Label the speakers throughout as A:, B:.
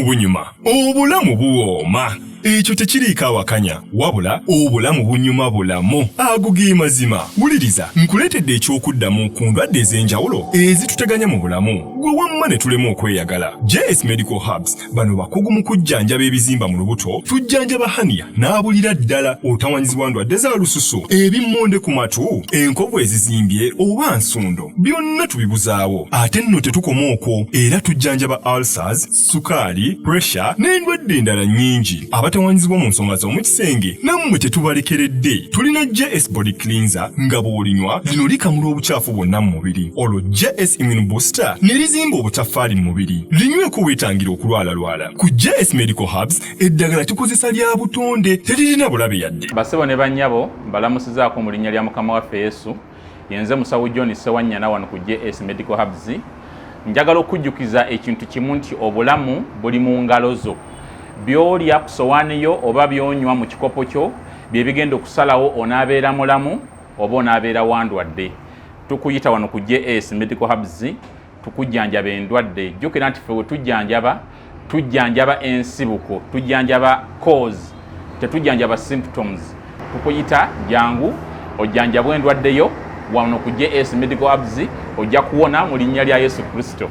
A: obulamu bunyuma obulamu buwooma ekyo tekiriiko awakanya wabula obulamu bunyuma bulamu agugi mazima wuliriza nkuleetedde ekyokuddamu ku ndwadde ez'enjawulo ezituteganya mu bulamu gwe wamma ne tulema okweyagala. JS Medical Hubs bano bakugu mu kujjanjaba ebizimba mu lubuto tujjanjaba hania n'abulira ddala otawanyizibwa ndwadde za lususu ebimmonde ku matu enkovu ezizimbye oba nsundo byonna tubibuzaawo ate nno tetukoma okwo era tujjanjaba ulcers sukaali pressure n'endwadde endala nnyingi abatawanyizibwa mu nsonga z'omukisenge nammwe tetubalekeredde tulina JS body cleanser nga bw'olinywa lino likamula obucaafu bwonna mu mubiri olwo JS immune booster ne lizimba obutaffaali mu mubiri linyweko weetangira okulwalalwala ku JS Medical Hubs eddagala tukozesa lya butonde teririna bulabe yadde.
B: Basebo ne bannyabo mbalamusizaako mu linnya lya Mukama waffe Yesu yenze musawo John Sewanyana wano ku JS Medical Hubs. Njagala okujjukiza ekintu kimu nti obulamu buli mu ngalo zo. By'olya ku sowaani yo oba by'onywa mu kikopo kyo bye bigenda okusalawo onaabeera mulamu oba onaabeera wandwadde. Tukuyita wano ku JS Medical Hubs tukujjanjaba endwadde. Jjukira nti ffe we tujjanjaba ensibuko, tujjanjaba cause, tetujjanjaba symptoms. Tukuyita jangu ojjanjabwe endwadde yo wano ku JS Medical Hubs ojja kuwona mu linnya lya Yesu Kristo.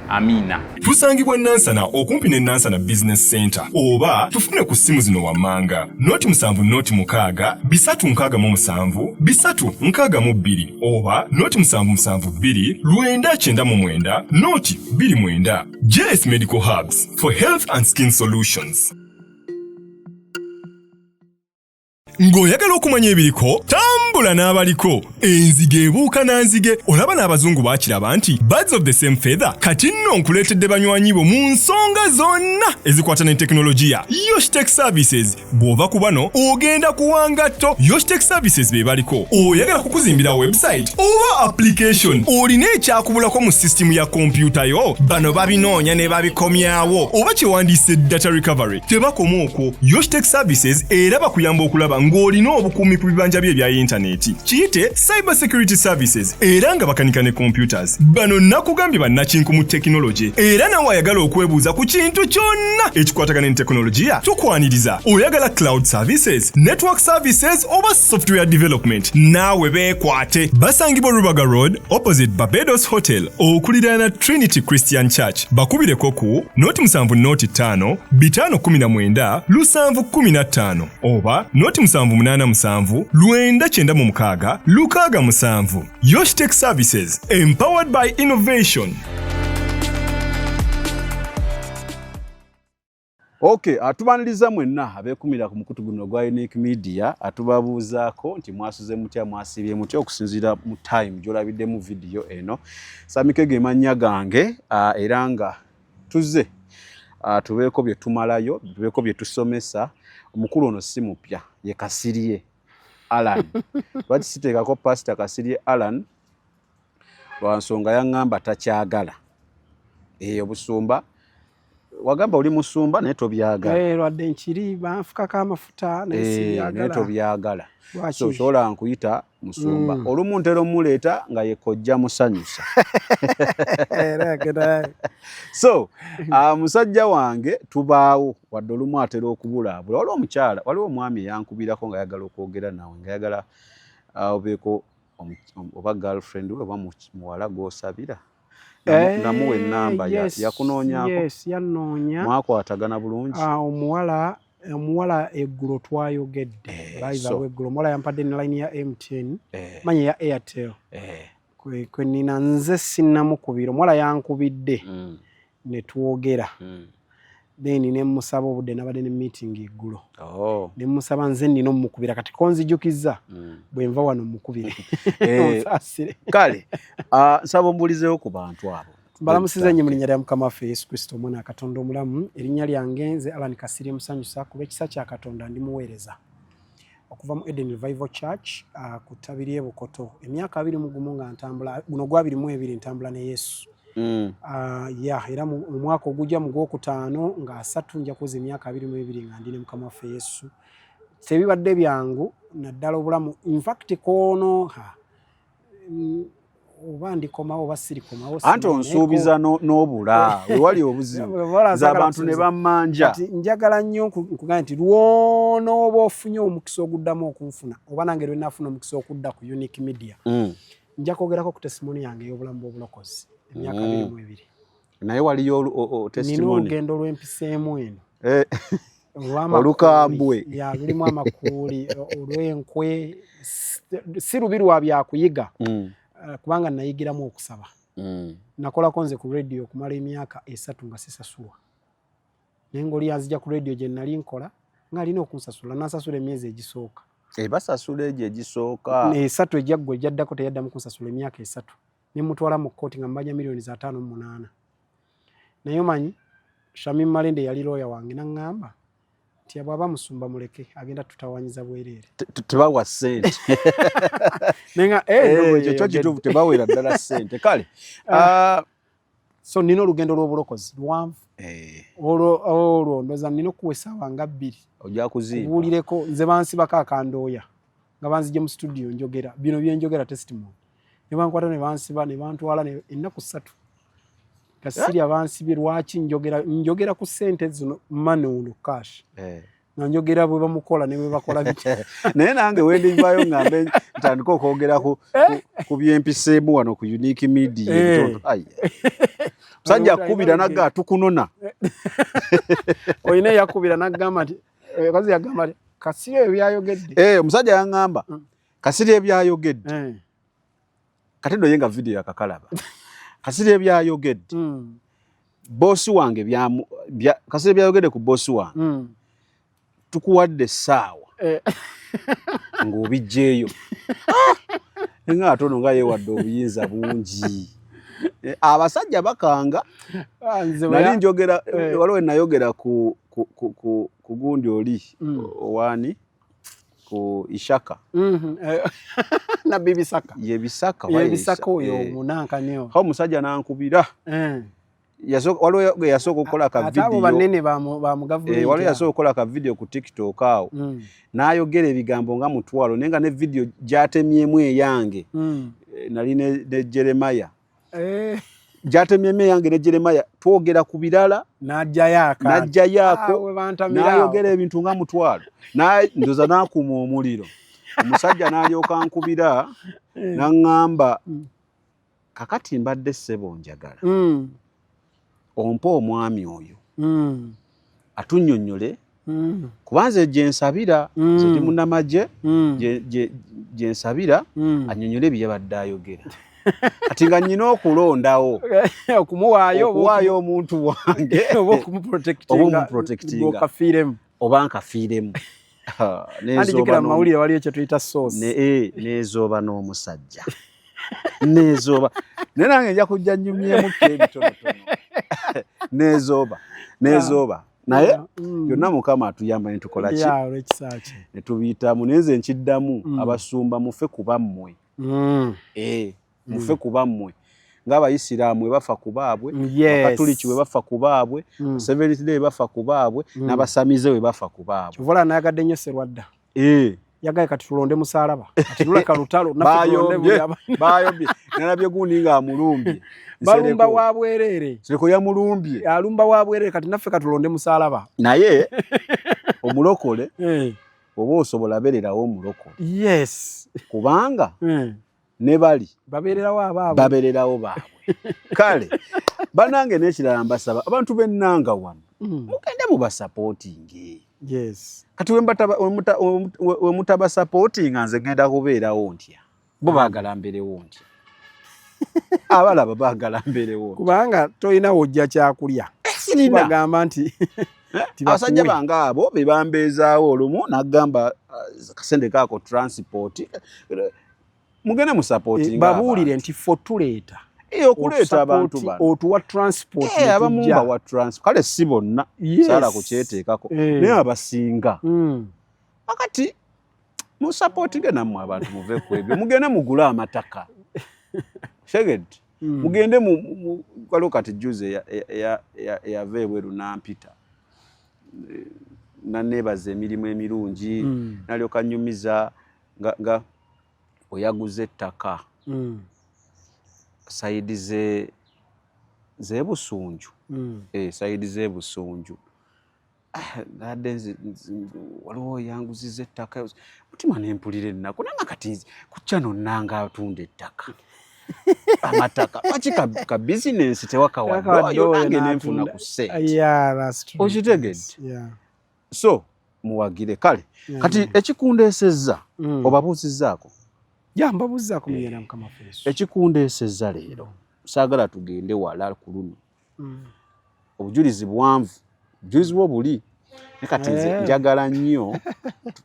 B: Amina.
A: Tusangibwa Nansana okumpi ne Nansana Business Center oba tufune ku simu zino wammanga noti 7 bisatu nkaga mu 7 bisatu nkaga mu 2 oba noti 772 lwenda chenda mu mwenda noti 29. JS Medical Hubs for health and skin solutions. Ng'oyagala okumanya ebiriko tambula n'abaliko enzige ebuuka nanzige olaba n'abazungu baakiraba nti birds of the same feather kati nno nkuleetedde banywanyi bo mu nsonga zonna ezikwata ne tekinologiya. Yoshtech Services bw'ova ku bano ogenda kuwangatto. Yoshtech Services be baliko oyagala kukuzimbira website oba application olina ekyakubulako mu system ya kompyuta yo bano babinoonya ne babikomyawo oba kyewandiise data recovery tebakoma okwo. Yoshtech Services era bakuyamba okulaba ng'olina obukuumi ku bibanja bye ebya intaneti kiyite cyber security services era nga bakanika ne computers. Bano nakugambye bannakinku mu tekinologi era nawe ayagala okwebuuza ku kintu kyonna ekikwatagana ne tekinologiya tukwaniriza. Oyagala cloud services, network services oba software development naawe beekwate. Basangibwa Rubaga Road opposite Barbados Hotel okuliraana Trinity Christian Church. Bakubireko ku noti 7 519 715 oba noti 787 996 667. Yoshtech Services, empowered by innovation.
C: Okay, atubaniriza mwenna abeekumira ku mukutu guno gwa Unique Media atubabuuzaako nti mwasuze mutya mwasibye mutya okusinziira mu time gy'olabidde mu video eno. Samikege mannya gange era nga tuzze tubeeko bye tumalayo, tubeeko bye tusomesa. Omukulu ono si mupya ye Kasirye Alan. Lwaki siteekako Pastor Kasirye Alan lwa nsonga yaŋŋamba takyagala obusumba. Wagamba oli musumba naye tobyagala.
D: Lwadde nkiri banfukako amafuta naye
C: tobyagala. So kyola nkuyita musumba. Olumu ntera omuleeta nga ye kojja musanyusa. So musajja wange tubaawo wadde olumu atera okubulaabula. Waliwo omukyala, waliwo omwami yankubirako nga yagala okwogera nawe nga yagala obeeko oba girlfriend we oba muwala gw'osabira. Namuwe ennamba yakunoonyaako.
D: Yes, yannoonya.
C: Mwakwatagana bulungi.
D: Omuwala eggulo twayogedde. Eggulo omuwala yampadde ne line ya MTN manya ya Airtel. Kwe nina nze sinnamukubira. Omuwala yankubidde ne twogera. Then ne musaba obudde nabadde ne meeting eggulo. Ne musaba nze nnina omukubira kati konzijjukiza bwe nva wano mukubire.
C: Kale nsaba ombulizeewo ku bantu abo.
D: Mbalamusiza nnyo mu linnya lya Mukama waffe Yesu Kristo omwana Katonda omulamu. Erinnya lyange nze Alan Kasirye musanyusa kuba ekisa kya Katonda ndimuweereza. Okuva mu Eden Revival Church ku ttabi ly'e Bukoto emyaka 21 nga ntambula guno gwa 22 ntambula ne Yesu. Era mu mwaka ogujja mu gwokutaano nga 3 nja kuza emyaka 22 nga ndi ne Mukama waffe Yesu. Tebibadde byangu naddala obulamu. In fact kono oba ndikomawo oba sirikomawo
C: anti onsuubiza n'obula wewali obuzibu z'abantu ne bammanja
D: kati njagala nnyo nkugamba nti lw'onooba ofunye omukisa oguddamu okunfuna oba nange lwe nafuna omukisa okudda ku Unique Media nja kwogerako ku testimony yange ey'obulamu bw'obulokozi emyaka 22
C: naye waliyo testimony
D: nina olugendo lw'empiseemu eno
C: olukambwe
D: lulimu amakuuli olw'enkwe si lubi lwa byakuyiga kubanga nayigiramu okusaba nakolako nze ku radio okumala emyaka 3 nga sisasulwa naye ng'oli yanzija ku radio gye nali nkola ng'alina okunsasula nansasula emyezi egisooka
C: basasula egyo egisooka
D: 3 ejyaggwa ejyaddako teyaddamu kunsasula emyaka 3 ne mutwala mu kkooti nga mbanja miliyoni za 5.8 naye omanyi Shamim Malende yali lawyer wange n'aŋŋamba nti bw'aba musumba muleke agenda tutawanyiza bwereere
C: tebawa ssente
D: nenga
C: ekyo kituufu tebawera ddala ssente kale
D: so nina olugendo lw'obulokozi luwanvu olwo ndoza nina okuwa essaawa nga 2
C: ojja kuzimba
D: buulireko nze bansibako akandooya nga banzije mu studio njogera bino byenjogera testimony ne bankwata ne bansiba ne bantwala ennaku 3 kasiri abansibye lwaki njogera ku ssente zino money cash nga njogera bwe bamukola ne bwe bakola biki
C: naye nange wendivayo ngambe ntandika okwogera ku byempiseemu wano ku Unique Media ebitondo musajja akubira nagga atukunona
D: oyina yakubira naggamba nti kazi yagamba nti kasiri ebyo byayogedde
C: omusajja yaŋŋamba kasiri ebyayogedde kati ndoye nga video yakakalaba kasiri ebyayogedde bosi wange kasiri ebyayogedde ku bosi wange tukuwadde essaawa ng'obijjeeyo nga atono nga yeewadde obuyinza bungi abasajja bakanga nali njogera waliwo nayogera ku gundi oli owani ku Ishaka
D: na Bisaka
C: Bisaka
D: oyo munankanyo
C: ha omusajja nankubira waliwo yasooka okukola ka video
D: abo banene ba mu government
C: waliwo yasooka okukola ka video ku TikTok awo n'ayogera ebigambo nga mutwalo nenga ne video gyatemyemu eyange nali ne Jeremiah gyatemyemu eyange ne Jeremiah twogera ku birala najja yaako n'ayogera ebintu nga mutwalo ndoza n'akuma omuliro omusajja n'alyoka nkubira n'aŋŋamba kakati mbadde ssebo njagala ompa omwami oyo atunnyonnyole kubanze gye nsabira nze ndi munnamagye gye nsabira annyonnyole bye yabadde ayogera kati nga nnyina okulondawo okuwaayo omuntu wange
D: oba okumuprotectinga
C: oba nkafiiremu
D: andijukira mu mawulire waliyo kye tuyita source
C: neezooba n'omusajja neezooba naye nange nja kujja nnyumyemu ebitonotono neezooba naye byonna Mukama atuyamba ne tukola ki ne tubiyitamu naye nze nkiddamu abasumba mufe ku bammwe mufe ku bammwe ng'Abayisiraamu we bafa ku baabwe Abakatuliki we bafa ku baabwe Seventh Day bafa ku baabwe n'Abasamize we bafa ku baabwe
D: Kivola nayagadde nnyo Serwadda yagaye kati tulonde musaalaba kati tuleka lutalo
C: bayombye nalabye gundi nga amulumbye
D: balumba wa bwerere
C: Sereko yamulumbye
D: alumba wa bwerere kati naffe katulonde musaalaba
C: naye omulokole oba osobola bererawo omulokole kubanga ne bali babererawo baabwe kale banange n'ekirala mbasaba abantu b'ennanga wano mugende mubasapootinge kati we mutabasapootinga nze ngenda kubeerawo ntya bo baagala mberewo ntya abalaba baagala mberewo
D: kubanga tolina wojja kyakulya bagamba nti
C: abasajja bange abo be bambeezaawo olumu n'agamba kasente kaako transport mugende musapootinga
D: babuulire nti ffe tuleeta
C: okuleeta abantu bano
D: otuwa transport
C: abamumba wa transport kale si bonna saala ku kyeteekako naye abasinga akati musapootinge nammwe abantu muve ku ebyo mugende mugule amataka shegedde mugende waliwo kati juze yava ebweru nampita naneebaza emirimu emirungi nalyoka nnyumiza nga oyaguze ettaka saidi ze Busunju. Saidi ze Busunju. Gardens waliwo yanguzize ettaka. Mutima nempulire nnako nanga kati kucha nonnanga atunda ettaka. Amataka lwaki ka business tewakawaddo nange nenfuna ku sente.
D: That's true.
C: Okitegedde? So muwagire kale kati ekikundeesezza obabuuzizzaako?
D: Mbabuuzizzaako Munyera Mukama Feesu.
C: Ekikundeesezza leero saagala tugende wala ku luno. Obujulizi buwanvu, obujulizi bwo buli ne kati nze njagala nnyo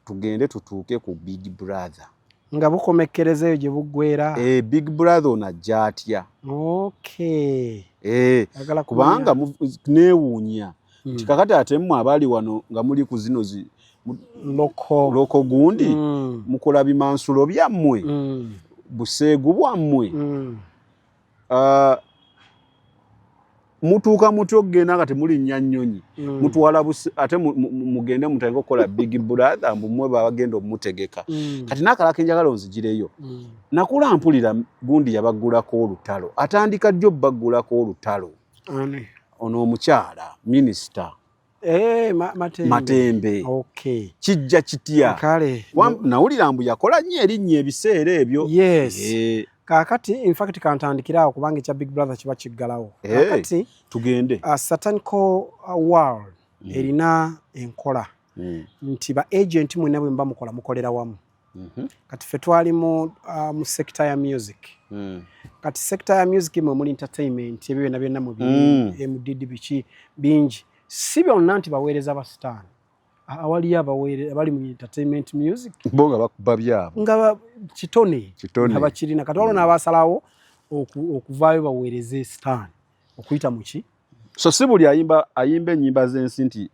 C: tugende tutuuke ku Big Brother.
D: Nga bukomekkereza eyo gye buggwera.
C: Big Brother onajja atya?
D: Okay.
C: Kubanga neewuunya nti kakati ate mmwe abali wano nga muli ku zino loko gundi mukola bimansulo byammwe buseegu bwammwe mutuuka mutya okugenda nga temulinnya nnyonyi mutwala ate mugende mutandika okukola Big Brother mbumwe bagenda okumutegeka kati n'akalaka enjagala onzigireyo nakula mpulira gundi yabaggulako olutalo atandika jjo baggulako olutalo ono omukyala minisita Matembe.
D: Okay.
C: Kijja kitya?
D: Kale.
C: Nawulira mbu yakola nnyo erinnya ebiseera ebyo.
D: Yes. Kakati in fact kantandikirawo kubanga ekya Big Brother kiba kiggalawo. Kakati
C: tugende.
D: Satanical world erina enkola. Nti ba agent mwenna bwe mba mukola mukolera wamu. Kati ffe twali mu sector ya music. Kati sector ya music mwe muli entertainment ebyo byonna byonna mu MDD bichi bingi. Si byonna nti baweereza abasitaani. Awali abali mu entertainment music.
C: Bonga bakuba byabo.
D: Nga kitone. Abakirina kati waliwo n'abasalawo okuvaayo baweereze sitaani. Okuyita muki?
C: So si buli ayimba ennyimba z'ensi nti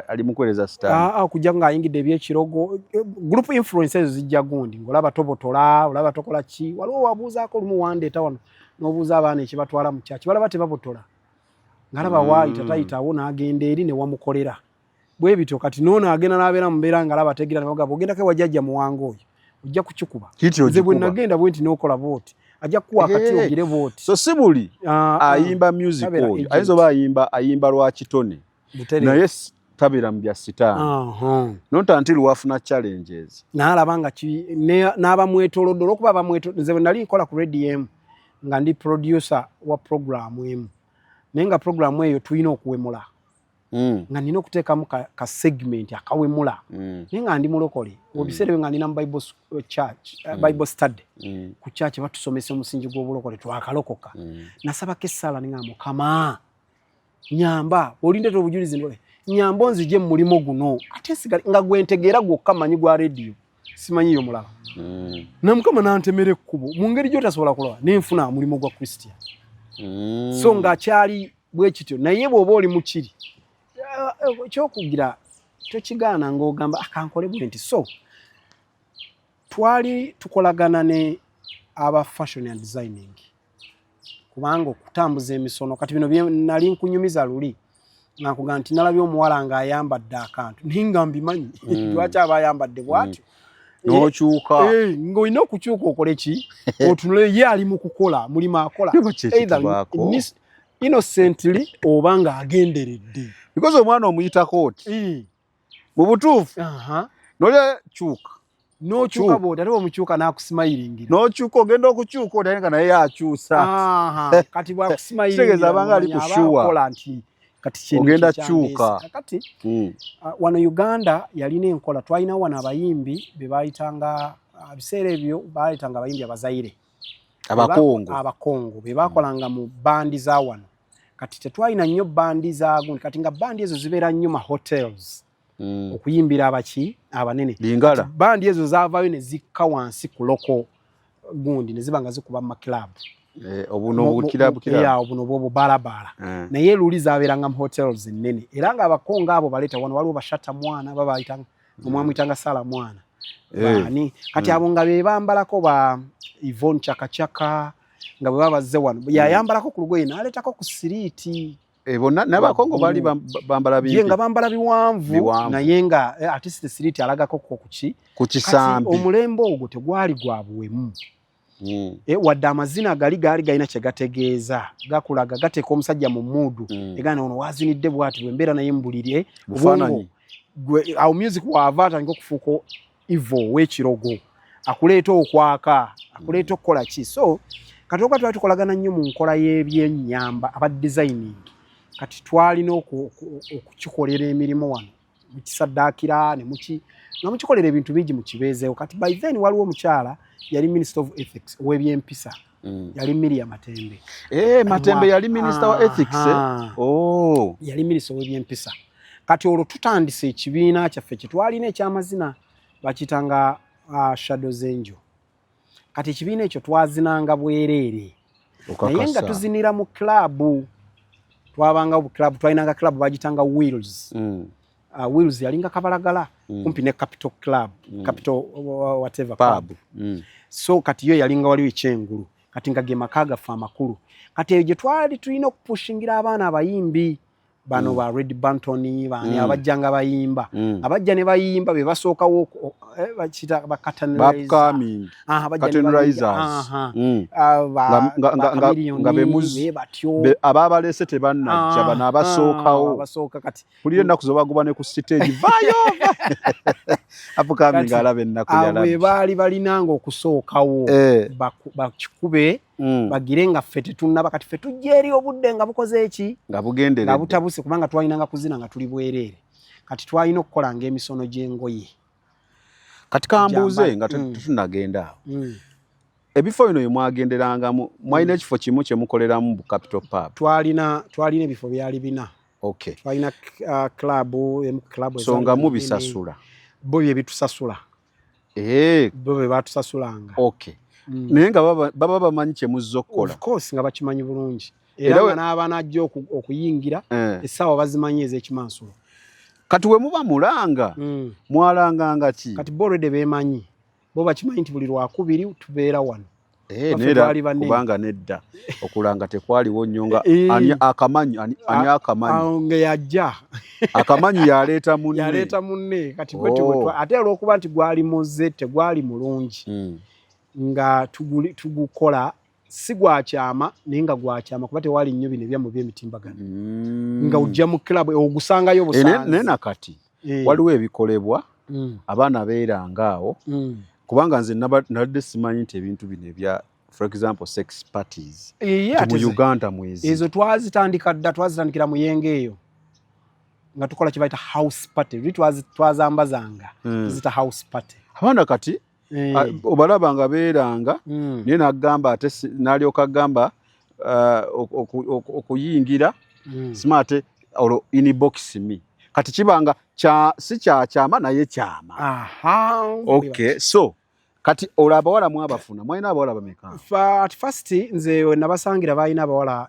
C: ali mukuweereza sitaani.
D: Kujja ng'ayingidde ebyekirogo. Group influences zijja gundi. Ng'olaba tobotola, olaba tokola ki. Waliwo wabuuzaako olumu wandeeta wano n'obuuza abaana ekibatwala mu kyaki. Balaba tebabotola. Ngalaba waayita tayitawo n'agenda eri ne wamukolera. Bwe bityo kati n'ono agenda n'abeera mu mbeera ngalaba ategira ne bagamba ogendako wajjajja muwanga oyo. Ojja kukikuba. Nze bwe nagenda bwe nti n'okola vooti. Ajja kukuwa akati ogire vooti.
C: So si buli ayimba music oyo. Ayinza oba ayimba lwa kitone. Naye tabeera mu bya sitaani. Not until wafuna challenges. N'alaba nga
D: n'abamwetoolodde olw'okuba abamwetoolodde. Nze bwe nali nkola ku Radio M nga ndi producer wa programu emu. Naye nga programu eyo tulina okuwemula. Nga nina okuteekamu ka segment akawemula. Naye nga ndi mulokole. Obiseera nga nina mu Bible study. Ku church batusomesa omusingi gw'obulokole twakalokoka. Nasabako essaala ne ngamba Mukama nyamba olindeeta obujulizi ndole. Nyamba onzigye mu mulimo guno. Ate sigala nga gwentegeera gwokka manyi gwa radio. Simanyi yo mulala. Na Mukama n'antemera ekkubo. Mu ngeri gy'otasobola kulaba n'enfuna mulimo gwa Christian. So nga kyali bwe kityo naye bw'oba oli mukiri ekyokugira tokigaana ng'ogamba akankole bwe nti so twali tukolagana ne aba fashion and designing kubanga okutambuza emisono kati bino nali nkunyumiza luli nakugamba nti nalabye omuwala ng'ayambadde akantu ninga mbimanyi lwaki aba ayambadde bw'atyo
C: n'okyuka
D: ng'olina okukyuka okole ki otunule ye ali mu kukola mulimu akola innocently oba ng'agenderedde
C: because omwana omuyitako oti mu butuufu nolya kyuka
D: n'okyuka bw'oti ate bw'omukyuka n'akusimayiringira
C: n'okyuka ogenda okukyuka oti nga naye akyusa
D: kati bw'akusimayiringira
C: abanga ali kushuwa
D: nti kati
C: ogenda kyuka
D: kati wano Uganda yalina enkola twalina wano abayimbi be bayitanga biseera ebyo bayitanga abayimbi abazaire abakongo be bakolanga mu bandi za wano kati tetwalina nnyo bandi za gundi kati nga bandi ezo zibeera nnyo ma hotels okuyimbira abaki abanene bandi ezo zaavayo ne zikka wansi ku loko gundi ne ziba nga zikuba mu club obuno bwo balabala naye luli zabeeranga mu hotels ennene era nga abakongo abo baleeta wano waliwo bashata mwana babayitanga omwamuyitanga sala mwana bani kati abo nga be bambalako ba Yvonne Chakachaka nga bwe babazze wano yayambalako ku lugoye n'aleetako ku siriiti
C: bonna n'abakongo baali bambala bingi
D: nga bambala biwanvu naye nga artist siriiti alagako ku kisambi omulembe ogwo tegwali gwa buwemu wadde amazina gaali galina kye gategeeza gakulaga gateeka omusajja mu muudu egana ono waazinidde bw'ati bw'embeera naye mbulire
C: bufaananyi
D: awo music waava atandika okufuuka ivo w'ekirogo akuleeta okwaka akuleeta okukola ki so kati oka twali tukolagana nnyo mu nkola y'ebyennyamba aba designing kati twalina okukikolera emirimu wano mukisaddaakira nga mukikolera ebintu bingi mu kibeezeewo kati by then waliwo omukyala yali minister of ethics ow'ebyempisa yali Miriam Matembe
C: Matembe yali minister wa ethics
D: yali minister ow'ebyempisa kati olwo tutandise ekibiina kyaffe kye twalina ekyamazina bakitanga Shadows Angel kati ekibiina ekyo twazinanga bwereere naye nga tuzinira mu club twabanga club twalinanga club bagitanga Wheels Wheels yalinga kabalagala kumpi ne Capital Club Capital whatever pub so kati yo yalinga waliwo ekyengulu kati nga ge makaga fa makulu kati ejo twali tulina okupushingira abaana abayimbi bano ba Red Bantoni bani abajjanga bayimba abajja ne bayimba be basookawo bakita
C: bakatani risers nga bemuzi ababalese tebanajja bana abasookawo
D: kati
C: buli ennaku zobaguba ne ku stage vayo apukami ngalabe ennaku yalabe
D: abo baali balinanga okusookawo bakikube bagire nga ffe tetunnaba kati ffe tujja eri obudde nga bukoze eki
C: nga bugenderedde
D: nga butabuse kubanga twalinanga kuzina nga tuli bwereere kati twalina okukola ng'emisono gy'engoye
C: kati kambuuze nga tetunagenda awo ebifo bino byemwagenderangamu mwalina ekifo kimu kye mukoleramu bu Capital Pub
D: twalina ebifo byali bina twalina club
C: so nga mubisasula
D: bo bye bitusasula bo bye batusasulanga naye nga baba bamanyi kye muzza okukola of course nga bakimanyi bulungi era nga n'abaana ajja okuyingira essaawa bazimanyi ez'ekimansulo
C: kati we muba mulanga mwalanganga ki
D: kati bo already beemanyi bo bakimanyi nti buli lwakubiri tubeera wano
C: neera kubanga nedda okulanga tekwaliwo nnyo nga ani akamanyi
D: nga yajja
C: akamanyi yaleeta
D: munne kati ate olw'okuba nti gwali muze tegwali mulungi nga tugukola si gwakyama naye nga gwakyama kuba tewali nnyo bino ebyamu by'emitimbagano nga ojja mu club ogusangayo busanzi
C: naye nakati waliwo ebikolebwa abaana beeranga awo kubanga nze nabadde simanyi nti ebintu bino ebya for example sex parties mu Uganda mwezi
D: ezo twazitandikira mu Yenge eyo nga tukola kye bayita house party twazambazanga tuzita house party
C: abaana kati obalaba nga beeranga naye nagamba ate n'alyoka agamba okuyingira simate olwo inbox me kati kibanga si kyakyama naye kyama so kati olwo abawala mwabafuna mwalina abawala bameka
D: at first nze we nabasangira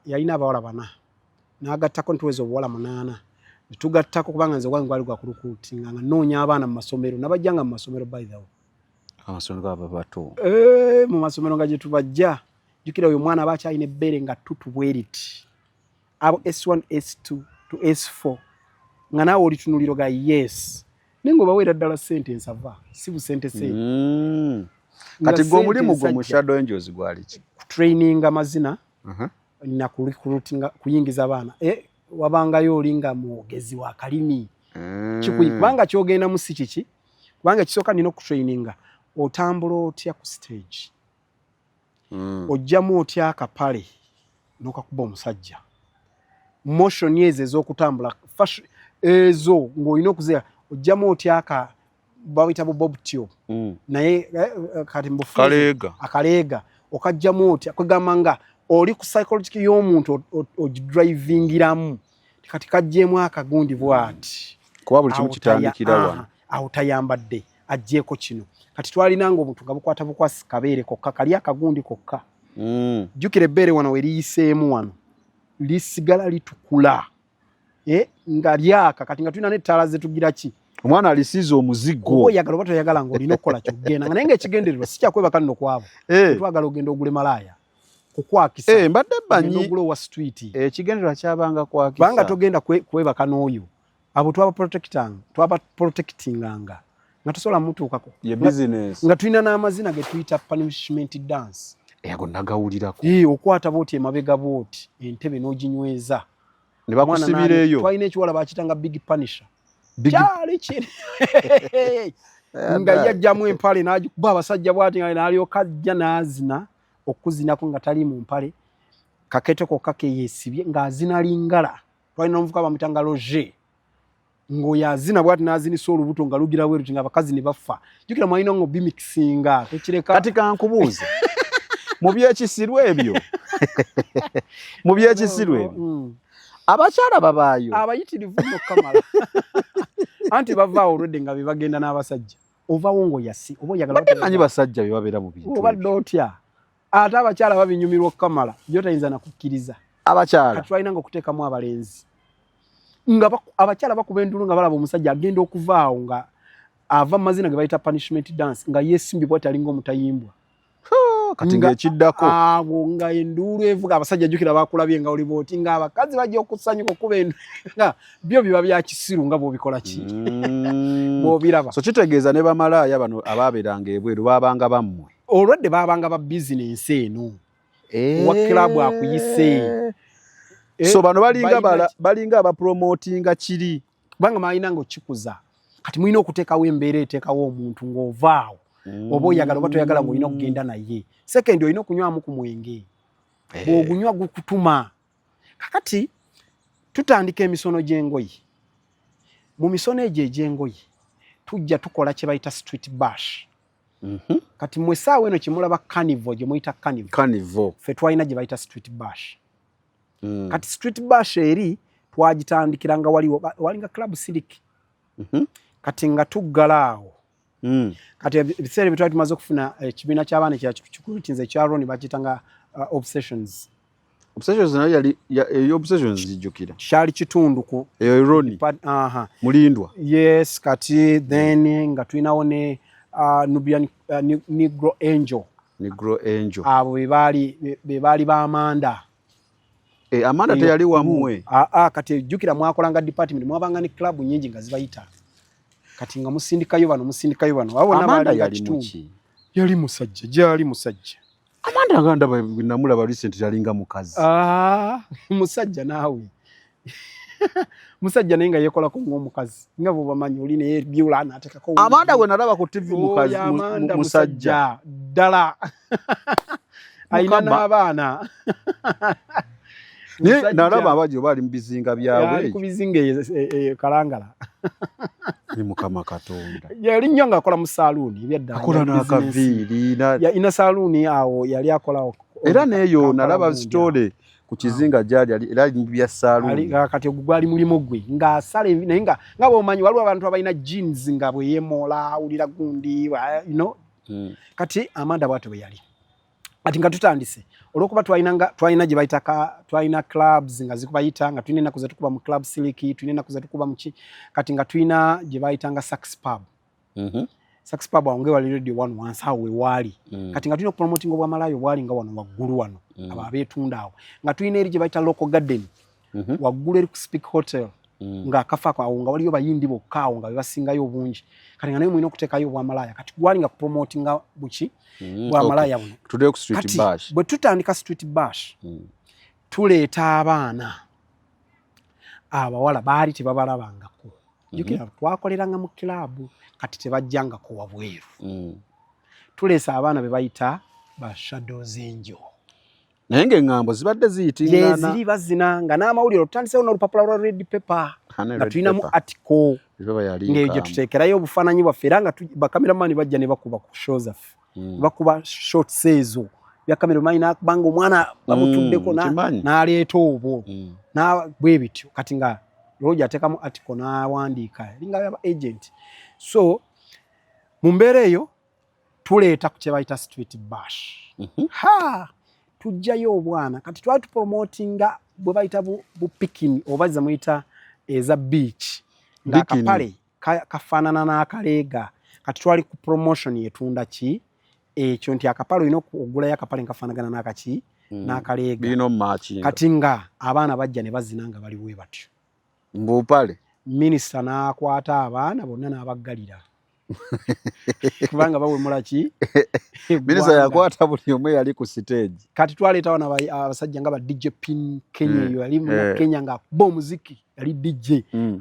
D: yalina abawala 4 n'agattako ntuweza obuwala 8 netugattako kubanga nze gwange gwali gwakulukuutinga nga noonya abaana mu masomero nabajjanga mu masomero by the way
C: amasomero gaba bato
D: mu masomero nga gye tubajja jjukira oyo mwana aba akyalina ebbeere nga tutubweriti abo S1 S2 to S4 nga naawe olitunuliro ga yes naye ng'obaweera ddala sentence ava si busente
C: kati gwe omulimu gwe mu Shadow Angels gwali ki
D: training amazina na kuyingiza abaana wabangayo olinga mwogezi wa kalimi kubanga kyogenda mu si kiki kubanga kisooka nina okutraininga otambula otya ku stage ojjamu otya akapale n'okakuba omusajja motion ezo ez'okutambula ezo ng'olina okuzeera ojjamu otya bawita bob tube naye kati akaleega okajjamu otya kwegamba nga oli ku psychology y'omuntu ogidrivingiramu kati kajjeemu akagundi bw'ati
C: kuba buli kimu kitandikira wano
D: awo tayambadde ajjeeko kino kati twalinanga omuntu nga bukwata bukwasi kabeere kokka kali akagundi kokka jjukira ebbeere wano we liyiseemu wano lisigala litukula nga lyaka kati nga tulina n'ettaala zetugira ki
C: omwana alisiiza omuzigo
D: oyagala oba toyagala ng'olina okukola kyogenda nga naye ngaekigendererwa si kyakwebaka nno kwabo twagala ogenda ogule malaaya kukwakisa
C: mbadde banyi
D: ogula owa street
C: ekigendererwa kyabanga kwakisa
D: banga togenda kwebaka n'oyo abo twaba protectinganga nga tusobola mutuukako
C: ye business
D: nga tulina n'amazina ge tuyita punishment dance
C: yago nagawulirako
D: okwata booti emabega booti entebe n'oginyweza
C: ne bakusibireeyo
D: twalina ekiwala bakitanga big punisher kyali kiri nga yajjamu empale n'agikuba abasajja bwati nga n'alyoka ajja n'azina okuzinako nga tali mu mpale kakete kokka ke yeesibye ng'azina lingala twalina omuvuka bamutanga Roger ng'oyazina bwati n'azinisa olubuto nga lugira bweru nga abakazi ne bafa jjukira mwalina ngo bimixinga tekireka
C: kati kankubuuze mu byekisiru ebyo abakyala babaayo
D: abayitirivu no kamala anti bavaawo olwedde nga be bagenda n'abasajja ovaawo ng'oyasi oba oyagala
C: batemanyi basajja be babeera mu bintu
D: obadde otya ate abakyala babinyumirwa okamala byo tayinza nakukkiriza
C: abakyala
D: kati twalina nga okuteekamu abalenzi nga abakyala bakuba endulu nga balaba omusajja agenda okuvaawo nga ava mu mazina ge bayita punishment dance nga yeesimbibwa talinga omutayimbwa
C: kati ng'ekiddako
D: awo nga enduulu evuga abasajja jjukira bakulabye nga oli booti nga abakazi bajja okusanyuka okuba nga byo biba bya kisiru nga bw'obikola ki bw'obiraba
C: so kitegeeza ne bamalaaya bano abaabeeranga ebweru baabanga bammwe
D: olwedde baabanga ba bizinensi eno wa kilabu akuyise
C: so bano balinga abapromotinga kiri
D: kubanga malina nga okikuza kati mulina okuteekawo embeera eteekawo omuntu ng'ovaawo oba oyagala oba toyagala ng'olina okugenda naye sekendi olina okunywamu ku mwenge bw'ogunywa gukutuma kakati tutandika emisono gy'engoye mu misono egyo egy'engoye tujja tukola kye bayita street bash kati mmwe essaawa eno kyemulaba carnival gye muyita carnival ffe twalina gye bayita street bash kati street bash eri twagitandikira nga walinga club siliki kati nga tuggala awo kati ebiseera bye twali tumaze okufuna ekibiina ky'abaana kikulu kinze ekya Ron bakiyitanga obsessions
C: nayo eyo obsessions zijjukira
D: kyali kitundu ku
C: eyo Ron mulindwa
D: yes kati then nga tulinawo ne Nubian Negro Angel abo be baali ba Amanda
C: Amanda teyali wammwe
D: kati ejjukira mwakolanga department mwabanga ne club nyingi nga zibayita kati nga musindikayo bano wabona
C: Amanda yali
D: musajja
C: Amanda aganda namulaba recent yalinga mukazi
D: musajja naawe musajja naye nga yeekolako ng'omukazi nga bwebamanyi oli naye byula n'ateekako
C: Amanda gwe nalaba ku TV mukazi musajja
D: ddala ayina n'abaana
C: nalaba abajo bali mu bizinga byabwe
D: ku bizinga kalangala
C: ni mukama katonda
D: yali nnyo ng'akola mu saaluuni ebyaddala
C: akola n'akaviiri
D: ina saaluuni awo yali akola
C: era neeyo nalaba zitole ku kizinga gyali era mu bya saaluuni
D: kati ogwo gwali mulimu gwe ng'asala naye nga bw'omanyi waliwo abantu abalina jeans nga bwe yeemoola awulira gundi kati Amanda bw'atyo bwe yali kati nga tutandise olwokuba twalina gye twalina clubs nga zikubayita nga tulina ennaku zetukuba mu club siliki tulina ennaku zetukuba muki kati nga tulina gye bayitanga sax pub sax pub awo ngewali radio 1 wansi awo wewaali kati nga tulina okupromotinga obwamalayo bwali nga wano waggulu wano abo abeetunda awo nga tulina eri gye bayita local garden waggulu eri ku Speak Hotel ng'akafa awo nga waliyo bayindi bokka awo nga bebasingayo obungi kati nga naye mulina okuteekayo obwamalaya kati gwali nga kupromotinga buki bwamalaya buno
C: tudde ku street bash
D: bwe tutandika street bash tuleeta abaana abawala baali tebabalabangako jjukira twakoleranga mu kilabu kati tebajjangako wabweru tuleesa abaana be bayita ba Shadows Angel
C: naye ng'eŋŋambo zibadde ziyitingana
D: ziri bazina nga n'amawulire tutandisewo n'olupapula lwa red paper nga tulinamu article ng'eyo gye tuteekerayo obufaananyi bwaffe era nga bakameramani bajja ne bakuba ku show zaffe bakuba shots ezo byakameramani nakubanga omwana bamutuddeko n'aleeta obwo bwe bityo kati nga Roger ateekamu article n'awandiika eringa yaba agent so mu mbeera eyo tuleeta ku kye bayita street bash tujjayo obwana kati twali tupromotinga bwe bayita bupikini oba zamuyita eza beach ng'akapale kafaanana n'akaleega kati twali ku promotion yetunda ki ekyo nti akapale olina okugulayo akapale nkafaanagana n'akaki n'akaleega kati nga abaana bajja ne bazina nga bali bwe batyo
C: mbupale
D: minisita n'akwata abaana bonna n'abaggalira kubanga bawemula ki
C: Minisita yakwata buli omwe yali ku stage.
D: Kati twaleeta wana abasajja nga ba DJ Pin Kenya yo yali mu Kenya nga bo muziki yali DJ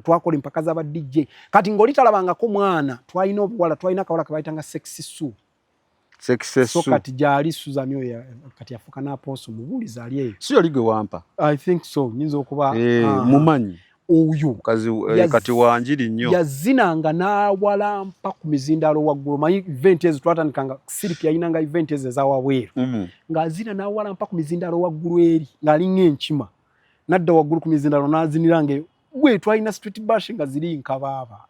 D: twakola empaka za ba DJ kati ng'olitalabangako mwana twalina obuwala twalina kawala kabayitanga Sexy Sue so kati jali Suzanne oyo kati yafuka na aposo mubuliza ali eyo
C: si yali gwe wampa
D: I think so nyinza okuba
C: mumanyi
D: oyo
C: kazi kati wanjiri nnyo
D: yazinanga n'awala mpa ku mizindalo waggulu manyi event ezo twatandikanga siriki yayinanga event ezo ezawabweru ng'azina n'awala mpa ku mizindalo waggulu eri ng'alinga enkima nadda waggulu ku mizindalo n'aziniranga gwe twalina street bash nga ziri nkabaaba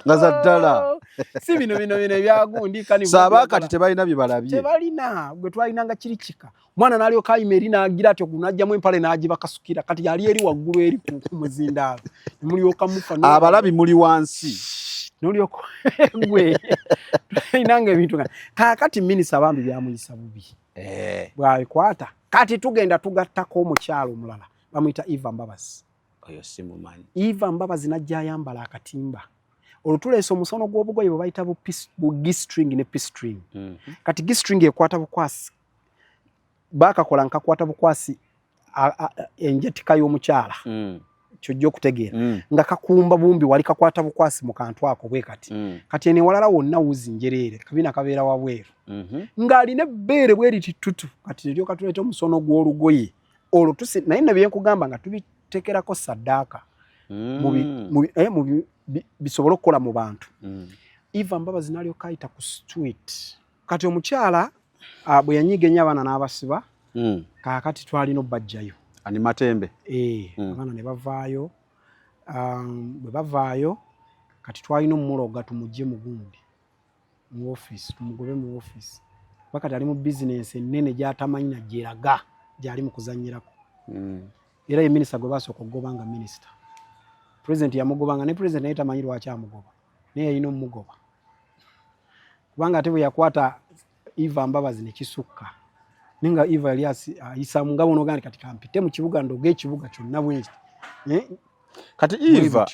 C: nga za ddala
D: si bino ebyagundi kani
C: saaba kati tebalina bye balabye
D: tebalina gwe twalinanga kirikika mwana n'alyoka ayimeri n'agira ati ogunajjamu empale n'agibakasukira kati yali eri waggulu eri ku muzindaalo mulyoka mufa
C: abalabi muli wansi
D: n'olyoka gwe twalinanga ebintu kaakati minisita bambi byamuyisa bubi bwabikwata kati tugenda tugattako omukyalo omulala bamuyita Eva Mbabazi
C: oyo simumanyi
D: Eva Mbabazi najja ayambala akatimba olutuleesa omusono gw'obugoye bwe bayita bu G-string ne P-string kati G-string ekwata bukwasi bakakola nkakwata bukwasi enjetika y'omukyala kyojja okutegeera nga kakumba bumbi wali kakwata bukwasi mu kantu ako bwe kati kati ene walala wonna wuzi njereere kabina kabeera wabweru ng'alina ebbeere bwe lititutu kati eryo katuleeta omusono gw'olugoye olwo naye ne byenkugamba nga tubitekerako saddaaka bisobole okukola mu bantu Eva Mbabazi n'alyoka ayita ku street kati omukyala bwe yanyiga ennyo abaana n'abasiba kaakati twalina obbajjayo
C: ani matembe
D: abaana ne bavaayo bwe bavaayo kati twalina omuloga tumugye mu gundi mu office tumugobe mu office bakati ali mu business ennene gy'atamanyi na gyeraga gyali mu kuzannyirako era ye minisita gwe baasooka okugoba nga minisita president yamugobanga ne president naye tamanyi lwaki amugoba naye yalina omugoba kubanga ate bwe yakwata Eva Mbabazi ne kisukka ninga Eva yali ayisa mu ngabo n'ogandi kati kampite mu kibuga ndoga ekibuga kyonna bweki
C: kati Eva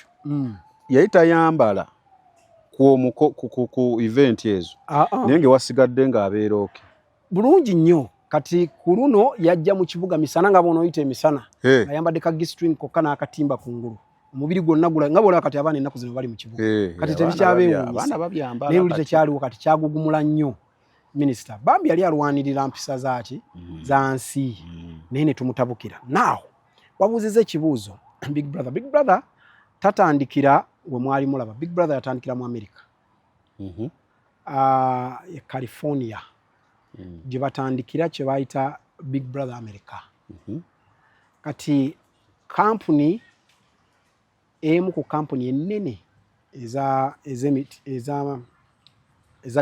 C: yali tayambala ku event ezo naye nge wasigadde ng'abeera oke
D: bulungi nnyo kati ku luno yajja mu kibuga misana nga bw'onooyita emisana ayambadde ka G-string kokka n'akatimba ku ngulu omubiri gwonna gula nga bw'olaba kati abaana ennaku zino bali mu kibuga kati tebikyabeewuunyisa naye buli tekyaliwo kati kyagugumula nnyo minisita bambi yali alwanirira mpisa zaaki za nsi naye ne tumutabukira naawe wabuuziza ekibuuzo Big Brother tatandikira we mwali mulaba Big Brother yatandikira mu America California gye batandikira kye bayita Big Brother America kati kampuni emu ku kampuni ennene eza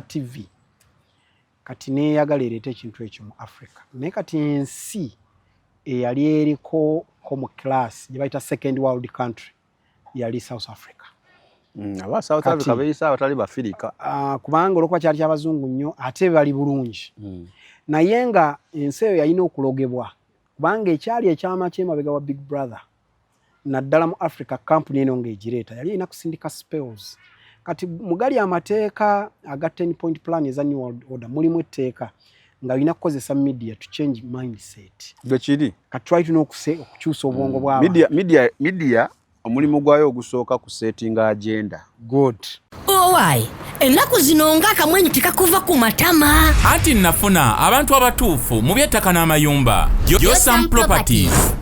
D: TV kati neeyagala ereeta ekintu ekyo mu Africa naye kati ensi eyali eriko mu class gye bayita second world country yali South Africa
C: aba South Africa beeyisa abatali bafirika
D: kubanga olwokuba kyali ky'abazungu nnyo ate bali bulungi naye nga ensi eyo yalina okulogebwa kubanga ekyali ekyama ky'emabega wa Big Brother naddala mu Africa kampuni eno ng'egireeta yali erina kusindika spells kati mugali amateeka aga 10-point plan eza New World Order mulimu etteeka nga alina kukozesa media to change mindset
C: gwe kiri
D: kati twali tulina okukyusa obwongo bw'abantu
C: media omulimu gwayo ogusooka ku setting agenda
D: good
E: owai ennaku zino ng'akamwenyu tekakuva ku matama
F: anti nafuna abantu abatuufu mu by'ettaka n'amayumba Yosam Properties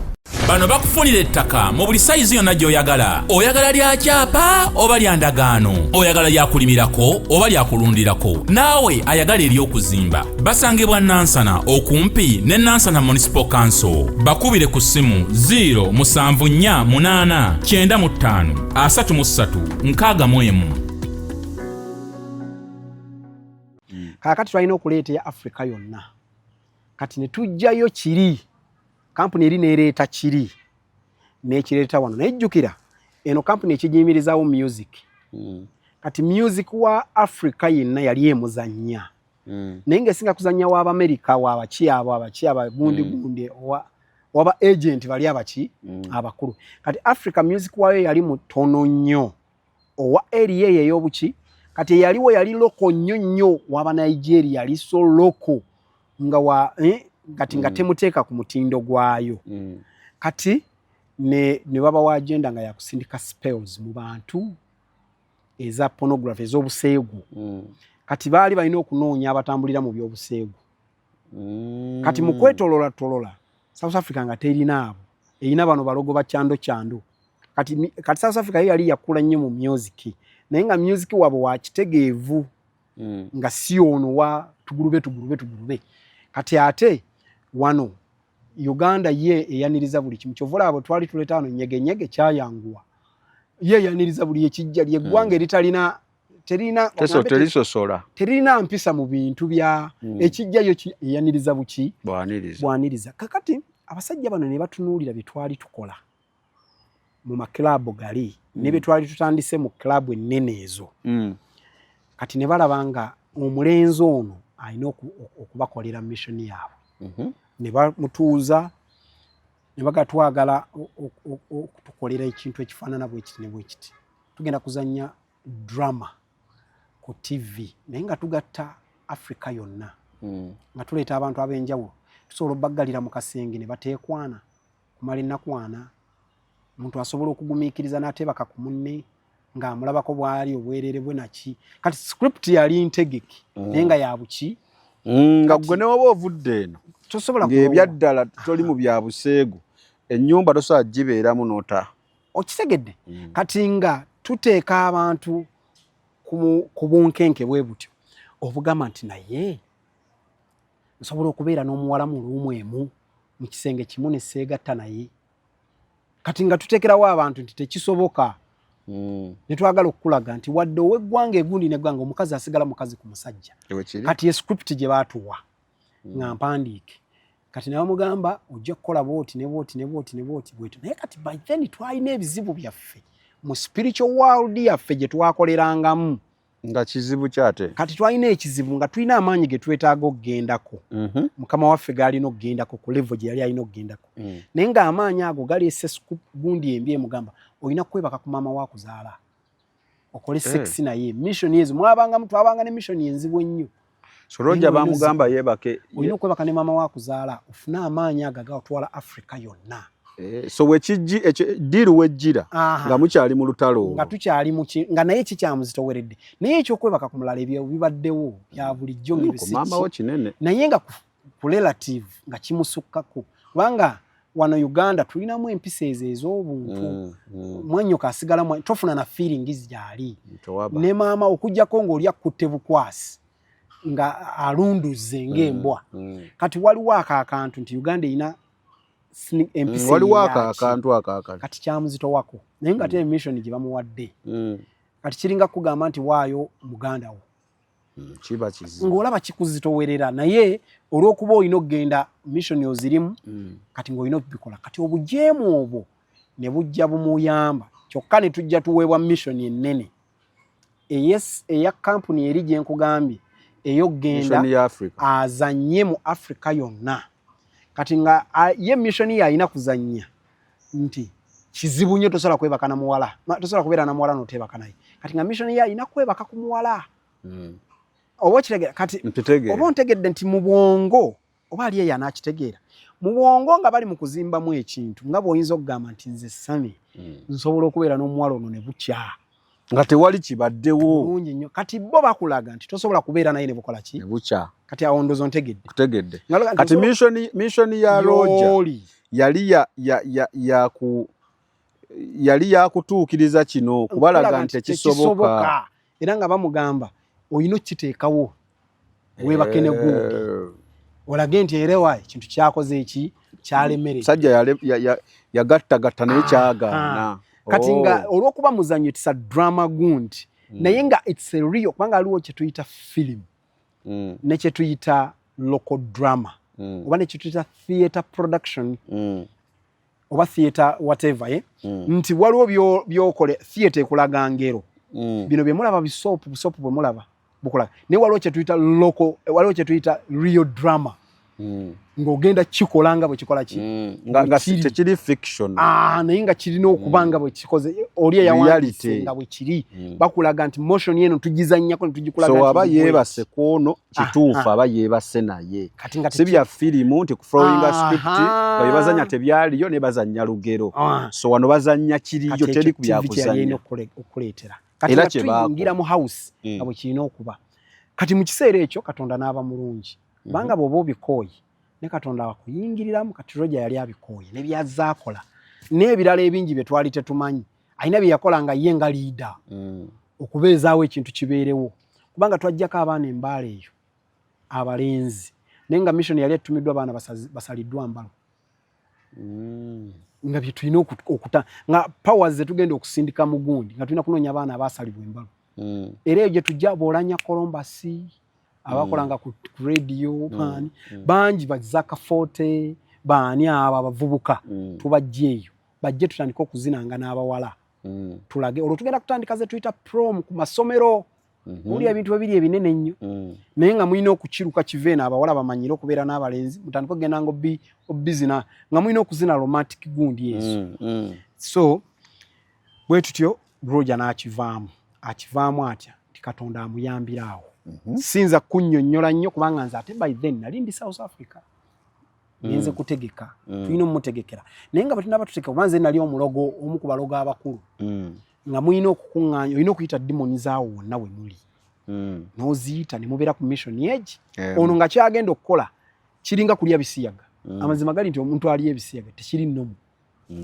F: bano bakufunira ettaka mu buli sayizi yonna gy'oyagala oyagala lya kyapa oba lya ndagaano oyagala lyakulimirako oba lyakulundirako naawe ayagala ery'okuzimba basangibwa Nansana okumpi ne Nansana Municipal Council bakubire ku ssimu 0748935
D: kaakati twalina okuleeta ya Africa yonna kati ne tujjayo kiri kampuni eri neereeta kiri n'ekireeta wano naye jjukira eno kampuni ekigiyimirizaawo music kati music wa Africa yenna yali emuzannya naye ng'esinga kuzannya w'Abamerika wabaki gundi waba agent bali abaki abakulu kati Africa music wayo yali mutono nnyo owa area eyo ey'obuki kati yaliwo yali loko nnyo waba Nigeria yali so loko nga wa kati nga temuteeka ku mutindo gwayo kati ne baba wa agenda nga yakusindika spells mu bantu eza pornography ez'obuseegu kati baali balina okunoonya abatambulira mu by'obuseegu kati mu kwetolola South Africa nga terina abo erina bano balogo ba kyando kati South Africa yali yakula nnyo mu music naye nga music wabo wa kitegeevu nga si ono wa tugulube kati ate wano Uganda ye eyaniriza buli kimu kyovula abo twali tuletaano nyege kyayanguwa ye yaniriza buli ekijja lye gwanga eritalina terina mpisa mu bintu bya ekijja yo eyaniriza buki bwaniriza kakati abasajja bano ne batunuulira bitwali tukola mu maklabu gali ne bitwali tutandise mu klabu ennene ezo kati ne balabanga omulenzi ono alina okubakolera mission yaabwe ne bamutuuza ne bagatwagala okutukolera ekintu ekifaanana bwe kiti tugenda kuzanya drama ku TV naye nga tugatta Africa yonna nga tuleeta abantu ab'enjawulo tusobola obbaggalira mu kasenge ne bateekwana kumala ennakwana omuntu asobola okugumiikiriza n'ateebaka ku munne ng'amulabako bw'ali obwerere bwe naki kati script yali ntegeke naye nga yabuki
C: nga gwe ne waba ovudde eno ng'ebyaddala toli mu bya buseegu ennyumba tosobola gibeeramu nota
D: okitegedde kati nga tuteeka abantu ku bunkenke bwe butyo obugamba nti naye nsobola okubeera n'omuwala mu luumu emu mu kisenge kimu ne seegatta naye kati nga tuteekerawo abantu nti tekisoboka ne twagala okukulaga nti wadde ow'eggwanga egundi n'eggwanga omukazi asigala mukazi ku musajja kati ye script gye baatuwa nga mpandiike kati naye mugamba ojja kukola booti ne booti bwetu naye kati by then twalina ebizibu byaffe mu spiritual world yaffe gye twakolerangamu
C: nga kizibu kyate
D: kati twalina ekizibu nga tulina amaanyi ge twetaaga okugendako mukama waffe gaalina okugendako ku level gye yali alina okugendako naye nga amaanyi ago galeese gundi embi emugamba olina kwebaka ku maama waakuzaala okole sex naye mission ezo twabanga ne mission enzibu ennyo
C: solojja bamugamba yeebake
D: olina okwebaka ne maama waakuzaala ofune amaanyi ago agatwala Africa yonna
C: so wekijji diru wejjira nga mukyali mu lutalo
D: nga tukyali nga naye kikyamuzitoweredde naye ekyokwebaka ku mulala ebyo bibaddewo bya bulijjo
C: ng'ebisimaamawo kinene
D: naye nga ku relative nga kimusukkako kubanga wano Uganda tulinamu empisa ezo ez'obuntu mwannyoko asigala tofuna na feelings gyali ne maama okugjako ng'oli akutte bukwasi nga alunduze ng'embwa kati waliwo akantu nti Uganda erina empisa
C: waliwo akantu akakali
D: kati kyamuzitowako naye nga ate mission gye bamuwadde kati kiringa kugamba nti waayo muganda wo
C: kiba kizibu
D: ng'olaba kikuzitowerera naye olw'okuba olina okugenda mission ozirimu kati ng'olina okubikola kati obujeemu obwo ne bujja bumuyamba kyokka ne tujja tuweebwa mission ennene eya kampuni eri gye nkugambye ey'okugenda azanye mu Africa yonna kati nga ye mission ye alina kuzannya nti kizibu nnyo tosobola kwebaka na muwala tosobola kubeera na muwala n'oteebaka naye kati nga mission ye alina kwebaka ku muwala oba okitegera kati oba ontegedde nti mu bwongo oba ali eyo anaakitegeera mu bwongo nga bali mu kuzimbamu ekintu nga bw'oyinza okugamba nti nze Sami nsobola okubeera n'omuwala ono ne bukya
C: nga tewali kibaddewo
D: bulungi nnyo kati bo bakulaga nti tosobola kubeera naye ne bukola ki
C: ne bukya
D: kati awo ndoozo
C: ntegedde kati mission ya Roger yali yakutuukiriza kino kubalaga nti tekisoboka
D: era nga bamugamba olina okiteekawo weebake ne gundi olage nti erewa ekintu kyakoze eki kyalemerera
C: sajja yagattagatta naye kyagaana
D: kati nga olw'okuba muzannyo etisa drama gundi naye nga it's a real kubanga aliwo kye tuyita film ne kye tuyita local drama oba ne kye tuyita theatre production oba theatre whatever nti waliwo byokole theatre ekulaga ngero bino bye mulaba busopu bwe mulaba bukulaga naye waliwo kye tuyita local waliwo kye tuyita real drama ng'ogenda kikolanga bwe kikola ki
C: nga tekiri fiction
D: naye nga kirina okubanga bwe kikoze oli eyawandiise nga bwe kiri bakulaga nti motion yeno tugizannyako ne tugikulaga
C: so aba yeebase kwono kituufu aba yeebase naye si bya firimu nti ku flowing script nga bebazanya tebyaliyo ne bazanya lugero so wano bazanya kiriyo teri ku byakuzanya
D: okuleetera kati nga tuyingira mu house nga bwe kirina okuba kati mu kiseera ekyo Katonda n'aba mulungi banga bw'oba obikooyi ne Katonda wakuyingiriramu kati Roger yali abikooye ne byazaakola n'ebirala ebingi bye twali tetumanyi alina bye yakola nga ye nga leader okubeezaawo ekintu kibeerewo kubanga twajjako abaana embaala eyo abalenzi naye nga mission yali etumiddwa abaana basaliddwa mbalo nga bye tulina okuta nga powers zetugenda okusindika mu gundi nga tulina kunoonya abaana abaasalibwa embalo era eyo gye tujja boolanya Columbus abakolanga ku radio bangi bazaka forte baani abo abavubuka tubajje eyo bajje tutandika okuzinanga n'abawala tulage olwo tugenda kutandika ze tuyita prom ku masomero oli ebintu ebiri ebinene nnyo naye nga mulina okukiruka kiveena abawala bamanyire okubeera n'abalenzi mutandika okugenda nga obizina nga mulina okuzina romantic gundi yesu so bwe tutyo Roger n'akivaamu atya nti Katonda amuyambiraawo sinza kunnyonnyola nnyo kubanga nze ate by then nali ndi South Africa ngenze kutegeka tulina omutegekera naye nga batunaba tutegeka kuba nze nali omulogo omu ku balogo abakulu nga mulina okukuŋŋaanya olina okuyita dimoni zaawo wonna we muli n'oziyita ne mubeera ku mission egi ono nga kyagenda okukola kiringa kulya bisiyaga amazima gali nti omuntu aliyo ebisiyaga tekiri nnomu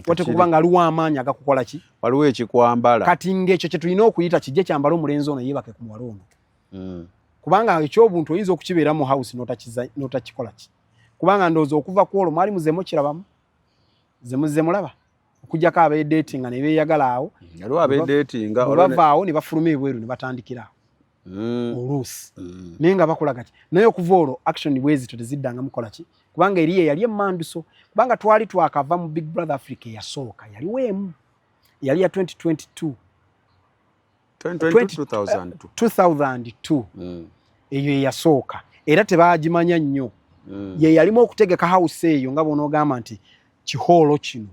D: wate kuba nga aliwo amaanyi agakukola ki
C: waliwo ekikwambala
D: kati ng'ekyo kye tulina okuyita kijje kyambala omulenzi ono yeebake ku muwala ono kubanga ekyobuntu oyinza okukibeera mu house n'otakikola ki kubanga ndowooza okuva ku olwo mwali muzeemu kirabamu ze mulaba okujjako abeedatinga ne beeyagala awo
C: yaliwo abeedatinga
D: bavaawo ne bafuluma ebweru ne batandikirawo oluusi naye nga bakolaga ki naye okuva olwo action bwezito teziddanga mukola ki kubanga eriye yali emmanduso kubanga twali twakava mu Big Brother Africa eyasooka yaliwo emu yali ya 2002 eyo eyasooka era tebaagimanya nnyo ye yalimu okutegeka house eyo nga bonoogamba nti kihoolo kino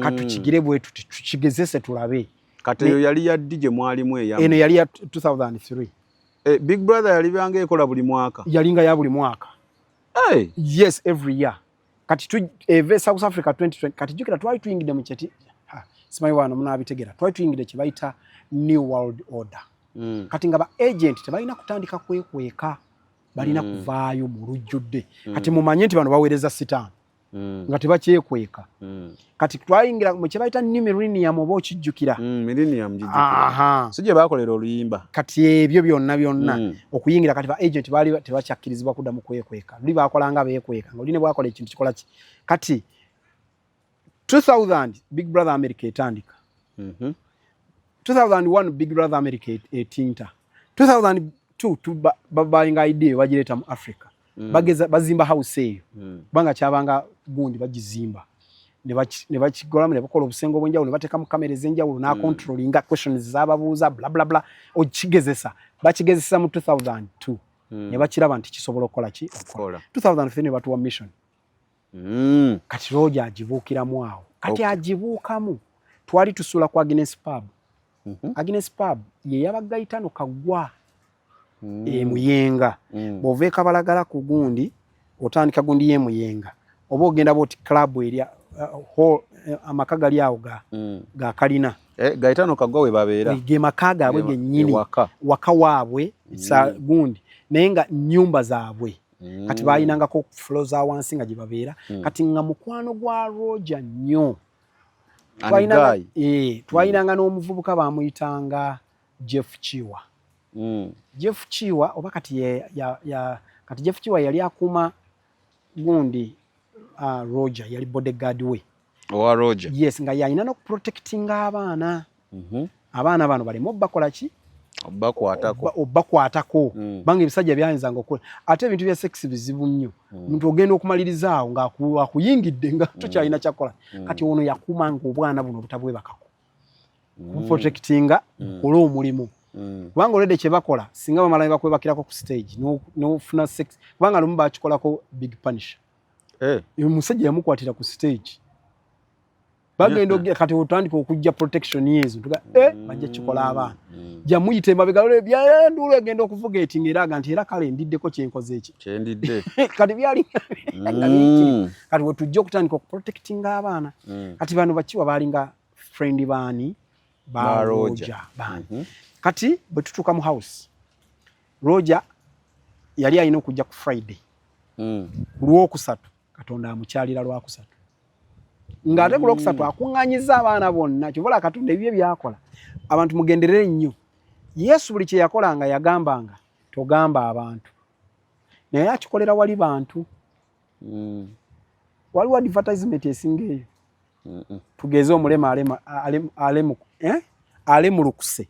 D: katukigire bwe tukigezese tulabe
C: kati eyo yali yaddi gye mwalimu
D: eno yali ya 2003
C: Big Brother yali byange ekola buli mwaka
D: yalinga ya buli mwaka yes every year kati South Africa 2020 kati jukira twali tuyingide mu kyeti simanyi wano munaabitegera twali tuyingide kye bayita New World Order kati nga ba agent tebalina kutandika kwekweka balina kuvaayo mu lujjudde kati mumanye nti bano baweereza sitaani nga tebakyekweka kati twayingira mu kye bayita New Millennium oba okijjukira
C: Millennium gijjukira si gye baakolera oluyimba
D: kati ebyo byonna okuyingira kati ba agent baali tebakyakkirizibwa kuddamu kwekweka luli baakolanga beekweka nga oline bwakola ekintu kikola ki kati 2000 Big Brother America etandika 2001 Big Brother America etinta 2002 babayinga idea bagireeta mu Africa bazimba house eyo kubanga kyabanga gundi bagizimba ne bakigolamu ne bakola obusengo obwenjawulo ne bateekamu kamera ez'enjawulo na controllinga questions z'ababuuza bla bla bla bakigezesa mu 2002 ne bakiraba nti kisobola okukola ki 2003 ne batuwa mission kati Roger agibuukiramu awo kati agibuukamu twali tusula ku Agnes Pub Agnes Pub ye yabagayitano kagwa Muyenga bw'ova Kabalagala ku gundi otandika gundi ye Muyenga oba ogenda boti club erya amaka gali awo ga kalina
C: gayitano kagwa we babeera
D: ge maka gaabwe gennyini waka waabwe gundi naye nga nnyumba zaabwe kati baayinangako flow za wansi nga gye babeera kati nga mukwano gwa Roger nnyo twayinanga n'omuvubuka bamuyitanga Jeff Chiwa Jeff Chiwa oba kati kati Jeff Chiwa yali akuuma gundi Roger yali bodyguard we
C: owa Roger
D: yes nga yalina n'okuprotectinga abaana abaana bano balimo bakola ki obbakwatako banga ebisajja byayinzanga okukola ate ebintu bya sex bizibu nnyo omuntu ogenda okumaliriza nga akuyingidde nga tokyalina kyakola kati ono yakuuma nga obwana buno butabwebakako kuprotectinga kola omulimu kubanga olede kye bakola singa bamala ne bakwebakirako ku stage n'ofuna sex kubanga lumu bakikolako Big Punisher omusajja yamukwatira ku stage bagenda kati otandika okujja protection yezo tuga bajja kikola abaana jamuyite mabega lole bya ndulu egenda okuvuga etingeraga nti era kale ndiddeko kyenkoze eki kyendidde kati byali kati wetujja okutandika okuprotecting abaana kati bano bakiwa balinga friend bani ba Roger bani kati bwe tutuka mu house Roger yali ayina okujja ku Friday Lwokusatu Katonda amukyalira Lwakusatu ngate ku Lwokusatu akunganyiza abaana bonna kivola Katonda ebyo byakola abantu mugenderere nnyo Yesu buli kye yakolanga yagambanga togamba abantu naye akikolera wali bantu waliwo advertisement esingeeyo tugeze omulema alemulukuse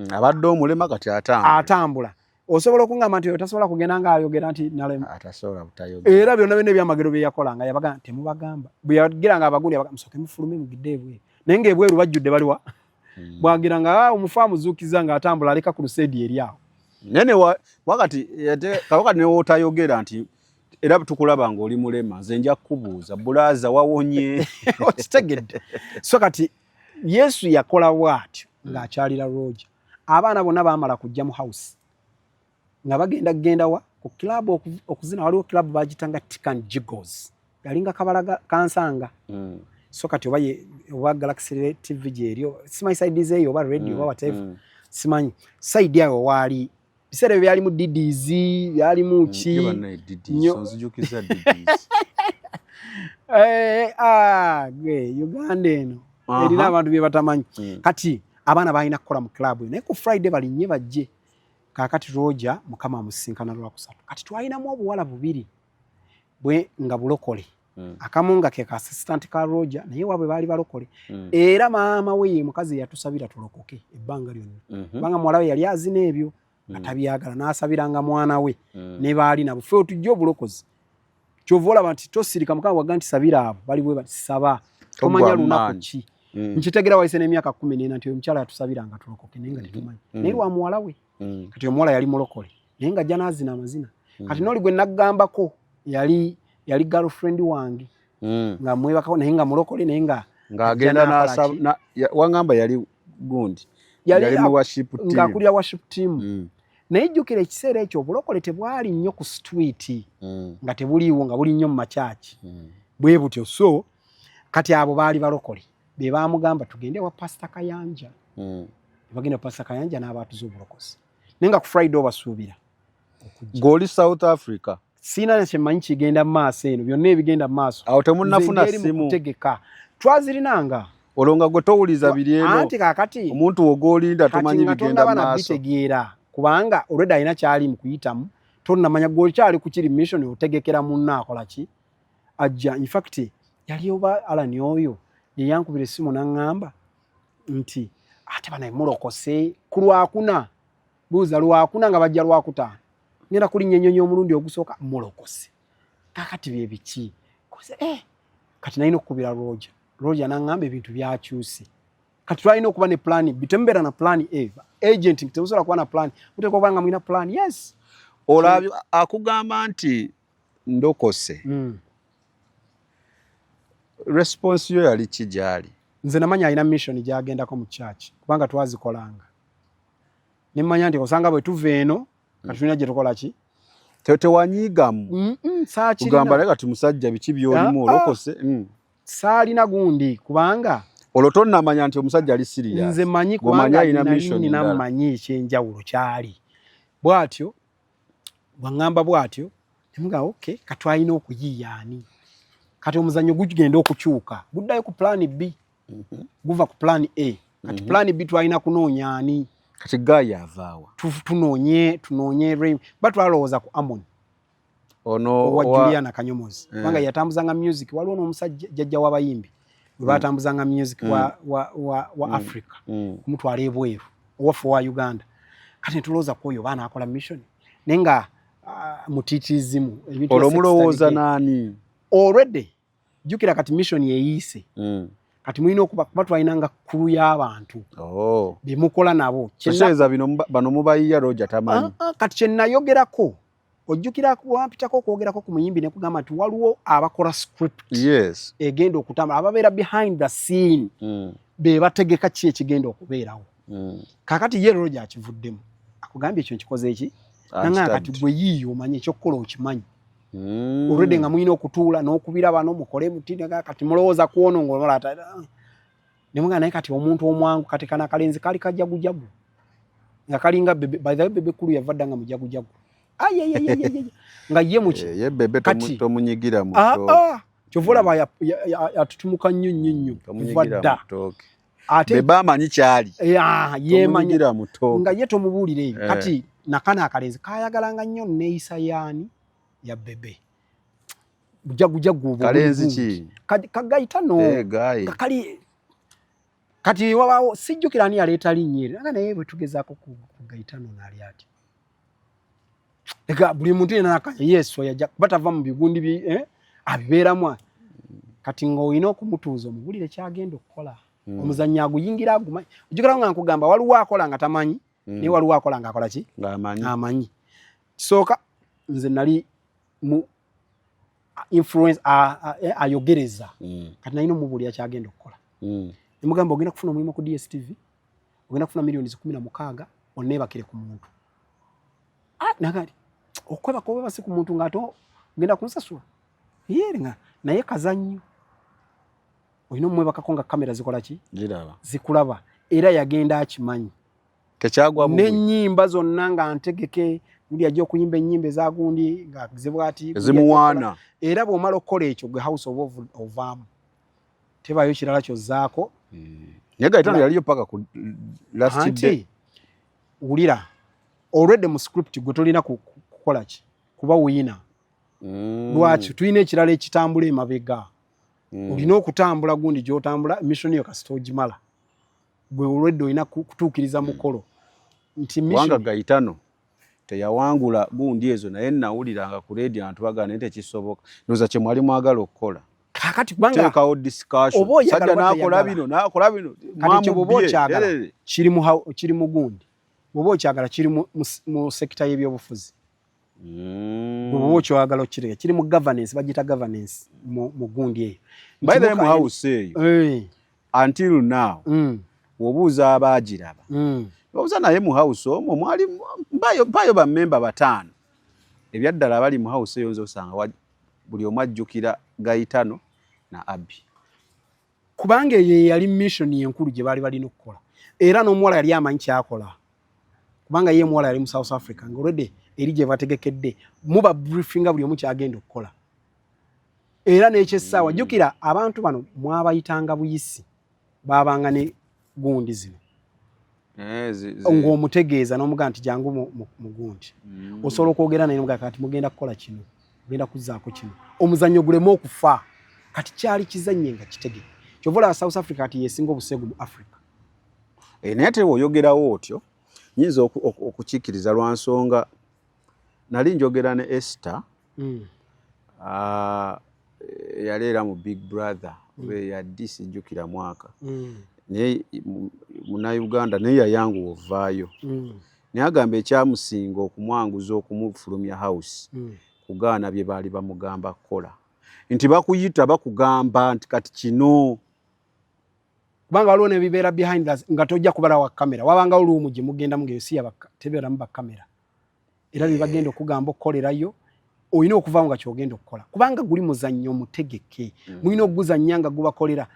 C: abadde omulema kati
D: atambula osobola okungamba nti otasobola kugenda nga ayogera nti nalema
C: atasobola butayogera
D: era byonna bino ebyamagero bye yakolanga yabaga temubagamba bwe yagiranga abagundi yabaga musoke mufulume mugidde ebweru naye ng'ebweru bajjudde baliwa bwagiranga omufaamu zuukiza nga atambula aleka ku lusedi eri awo
C: nene wakati ne wotayogera nti era tukulaba nga oli mulema nze nja kukubuuza bulaza wawonye
D: okitegedde so kati Yesu yakola bw'atyo ng'akyalira Roger abaana bonna baamala kujja mu house nga bagenda wa ku club okuzina waliwo club bagitanga Tikan Jiggles galinga kabala kansanga so kati oba Galaxy TV jeryo simanyi side zeyo oba radio oba whatever simanyi side yayo wali bisere byali mu DDZ byali mu ki
C: nzujukiza DDZ
D: Uganda eno erina abantu bye batamanyi kati abaana balina kukola mu club naye ku Friday balinye bajje kakati Roger mukama amusinkana Lwakusatu kati twalinamu obuwala bubiri bwe nga bulokole akamu nga ke assistant ka Roger naye wabwe baali balokole era maama we ye mukazi yatusabira tulokoke ebbanga lyonna banga muwala we yali azina ebyo atabyagala n'asabiranga mwana we ne baali na bufe otujjo obulokozi kyovola banti tosirika mukama waga nti sabira abo bali bwe basaba tomanya lunaku ki nkitegera waise n'emyaka 14 nti omukyala yatusabiranga tulokoke nenga tetumanyi naye wa muwala we kati omuwala yali mulokole naye nga jana azina amazina kati noli gwe nagambako yali girlfriend wange nga mwebakako naye nga mulokole naye nga
C: agenda na wangamba yali gundi yali mu worship team
D: nga kulya worship team naye jjukira ekiseera ekyo obulokole tebwali nnyo ku street nga tebuliiwo nga buli nnyo mu makyaki bwe butyo so kati abo baali balokole be baamugamba tugende wa Pastor Kayanja bagenda Pastor Kayanja n'abatuza obulokozi nenga ku Friday obasuubira
C: goli South Africa
D: sina nakyemanyi kigenda mu maaso eno byonna ebigenda mu maaso
C: awo temunnafuna simu
D: tegeka twazirinanga
C: olonga gwe towuliza biri eno
D: anti kakati
C: omuntu wogolinda tomanyi bigenda mu maaso
D: bitegeera kubanga already alina kyali mu kuyitamu tonnamanya gwe kyali ku kiri mission otegekera munna akola ki ajja in fact yali oba alani oyo ye yankubira esimu n'angamba nti ate bana mulokose ku Lwakuna buuza Lwakuna nga bajja Lwakutaano ngenda kuli nyenyonyo omulundi ogusooka mulokose kakati bye biki koze kati nalina okukubira Roger n'angamba ebintu byakyuse kati twalina okuba ne plan bitembera na plan agent temusobola kuba na plan muteeka okuba nga mulina plan yes
C: olabi akugamba nti ndokose response yo yali kijali
D: nze namanya alina mission gyagendako mu church kubanga twazikolanga nemanya nti osanga bwe tuve eno kati tulina gye tukola ki
C: tewanyigamu kugamba leka tumusajja biki byolimu olokose
D: saalina gundi kubanga
C: olwo tonnamanya nti omusajja ali serious
D: nze manyi kubanga nina manyi ekyenjawulo kyali bwatyo bwangamba bwatyo temuga okay katwalina okuyiyaani kati omuzanyo gugenda okukyuka guddayo ku plan B guva ku plan A kati plan B twalina kunoonyaani
C: kati gaya avaawa
D: tunoonye Ray batwalowooza ku Amon
C: ono
D: wa Juliana Kanyomozi kubanga yatambuzanga music waliwo n'omusajja jjajja w'abayimbi bwe batambuzanga music wa Africa kumutwala ebweru owafu wa Uganda kati netulowooza ku oyo baana akola mission naye nga mutiitizimu
C: olwo mulowooza naani
D: already jukira kati mission yeeyise kati mulina okuba twalinanga kkulu y'abantu bemukola nabo
C: kyeza bano mubayiya Roger tamanyi
D: kati kye nayogerako ojjukira wampitako okwogerako ku muyimbi ne kugamba nti waliwo abakola script egenda okutambula ababeera behind the scene be bategeka ki ekigenda okubeerawo kakati ye Roger akivuddemu akugambye ekyo nkikoze eki nanga kati gwe yiiyo omanye ekyokukola okimanyi already nga mulina okutuula n'okubira bano mukole mutinga kati mulowooza kuono ng'onola ne mugamba naye kati omuntu omwangu kati kana akalenzi kali kajagujagu nga kalinga by the way bebe kulu yavadda nga mujagujagu nga ye muki
C: ye bebe tomunyigira mu
D: kyovula yatutumuka nnyo vadda
C: ate bebe amanyi kyali
D: yemanyigira muto nga ye tomubuulire eyo kati nakana akalenzi kayagalanga nnyo neeyisa yaani ya bebe bujagujagu
C: kalenzi ki
D: kagayitano kali kati wabawo sijjukira ani yaleeta linnya nga naye bwe tugezaako kugayitano naali ati ega buli muntu yena nakanya yesu yajja batava mu bigundi abibeeramu kati ng'olina okumutuuza omubulire kyagenda okukola omuzannyo aguyingira agumanyi ojjukira nga nkugamba waliwo akola nga tamanyi naye waliwo akola nga akola ki amanyi kisooka nze nali mu influence ayogereza kati nalina omubulira kyagenda okukola nemugamba ogenda kufuna omulimu ku DSTV ogenda kufuna millions 16 onneebakire ku muntu nagati okwebaka oba si ku muntu ng'ate ogenda kunsasula yerenga naye kazannyo olina omwebakako nga kamera zikola ki zikulaba era yagenda akimanyi
C: kekyagwa
D: n'ennyimba zonna nga ntegeke ndi ajja okuyimba ennyimba ezagundi nga zibwati
C: zimuwaana
D: era bw'omala okukola ekyo gwe house of ovaamu tebayo kirala kyozzaako
C: Nyega yaliyo paka ku last day
D: ulira already mu script gwe tolina kukola ki kuba wina lwaki tulina ekirala ekitambula emabega olina okutambula gundi gy'otambula mission yo kasita ogimala gwe already olina kutuukiriza mukolo nti
C: wanga gayitano teyawangula gundi ezo naye nawuliranga ku radio abantu bagana nti kisoboka noza kye mwali mwagala okukola
D: kakati kubanga
C: tekawo discussion sajja nakola bino
D: kati bobo kyagala kiri mu gundi bobo kyagala kiri mu sekita y'ebyobufuzi bobo kyagala kiri mu governance bagita governance mu gundi eyo
C: by the way house eyo until now wobuuza abaagiraba obuuza naye mu house omwo mwali mpayo ba member 5 ebyaddala abali mu house eyo nzo osanga buli omu ajjukira Gayitano na Abi
D: kubanga ye yali mission yenkulu gye bali balina okukola era n'omuwala yali amanyi kyakola kubanga ye muwala yali mu South Africa nga already eri gye bategekedde muba briefinga buli omu kyagenda okukola era n'ekyessaawa jjukira abantu bano mwabayitanga buyisi baabanga ne gundi zino ng'omutegeeza n'omugaa nti jangu mu gundi osobola okwogera naye n'omugaa kati mugenda kukola kino genda kuzzaako kino omuzannyo gulemu okufa kati kyali kizannye nga kitege kyovola South Africa kati yesinga obusegu mu Africa
C: naye te oyogerawo otyo nyinza okukiikiriza lwa nsonga nali njogera ne Esther yali era mu Big Brother yaddi sijjukira mwaka naye Munnayuganda naye yayanguwa ovaayo naye agamba ekyamusinga okumwanguza okumufulumya house kugaana bye baali bamugamba kukola nti bakuyita bakugamba nti kati kino
D: kubanga waliwo nebibeera behind us nga tojja kubala wa kamera wabanga oluumu gye mugenda mugeesiya tebeeramu bakamera era bye bagenda okugamba okukolerayo olina okuvaawo nga kyogenda okukola kubanga guli muzannyo mutegeke mulina okuguzannya nga gubakolera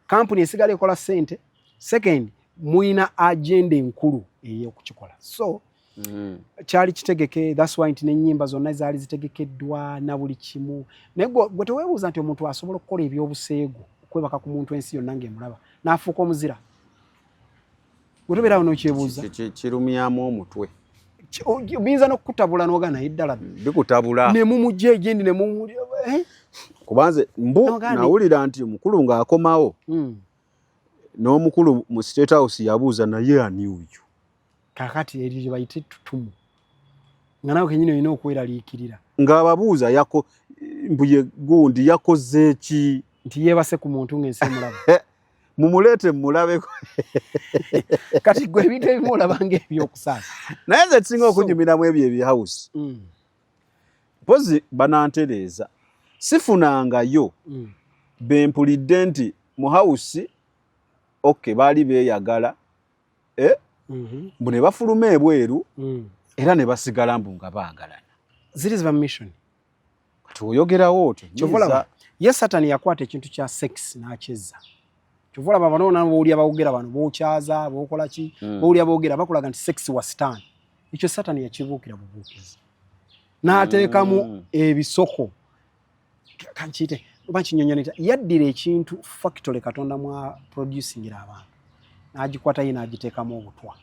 D: kampuni esigala ekola ssente second mulina agenda enkulu ey'okukikola so kyali kitegeke that's why nti n'ennyimba zonna zaali zitegekeddwa na buli kimu naye gwe teweebuuza nti omuntu asobola okukola ebyobuseegu okwebaka ku muntu ensi yonna ng'emulaba n'afuuka omuzira gwe tobeerawo n'okyebuuza
C: kirumyamu omutwe
D: oyinza n'okukutabula n'ogaa naye ddala
C: bikutabula
D: ne mumugya egendi ne mumuli
C: kubanze nawulira nti omukulu ng'akomawo n'omukulu mu State House yabuuza naye ani oyo
D: kakati eryo gye bayite ettutumu nga nawe kenyini olina okweraliikirira
C: ng'ababuuza mbuye gundi yakoze ki
D: nti yeebase ku muntu ng'ensi emulaba
C: mumulete mumulabeko
D: kati gwe ebintu ebimu olabanga ebyokusaasa
C: naye nze kisinga okunyumiramu ebyo ebyahawusi mpozi banantereeza sifunangayo bempulidde nti mu hawusi baali beeyagala mbu ne bafuluma ebweru era ne basigala mbu nga baagalana
D: ziri ziba mission
C: kati oyogerawo otyo
D: ye Satani yakwata ekintu kya sex n'akyezza kyova olaba bano boolya bawogera bano bookyaza bookola ki boolya boogera bakulaga nti sex wa Satani ekyo Satani yakibuukira bubuukizi n'ateekamu ebisoko kankiyite oba kinyonyoneta yaddira ekintu factory Katonda mwa producingira abantu n'agikwata ye n'agiteekamu obutwa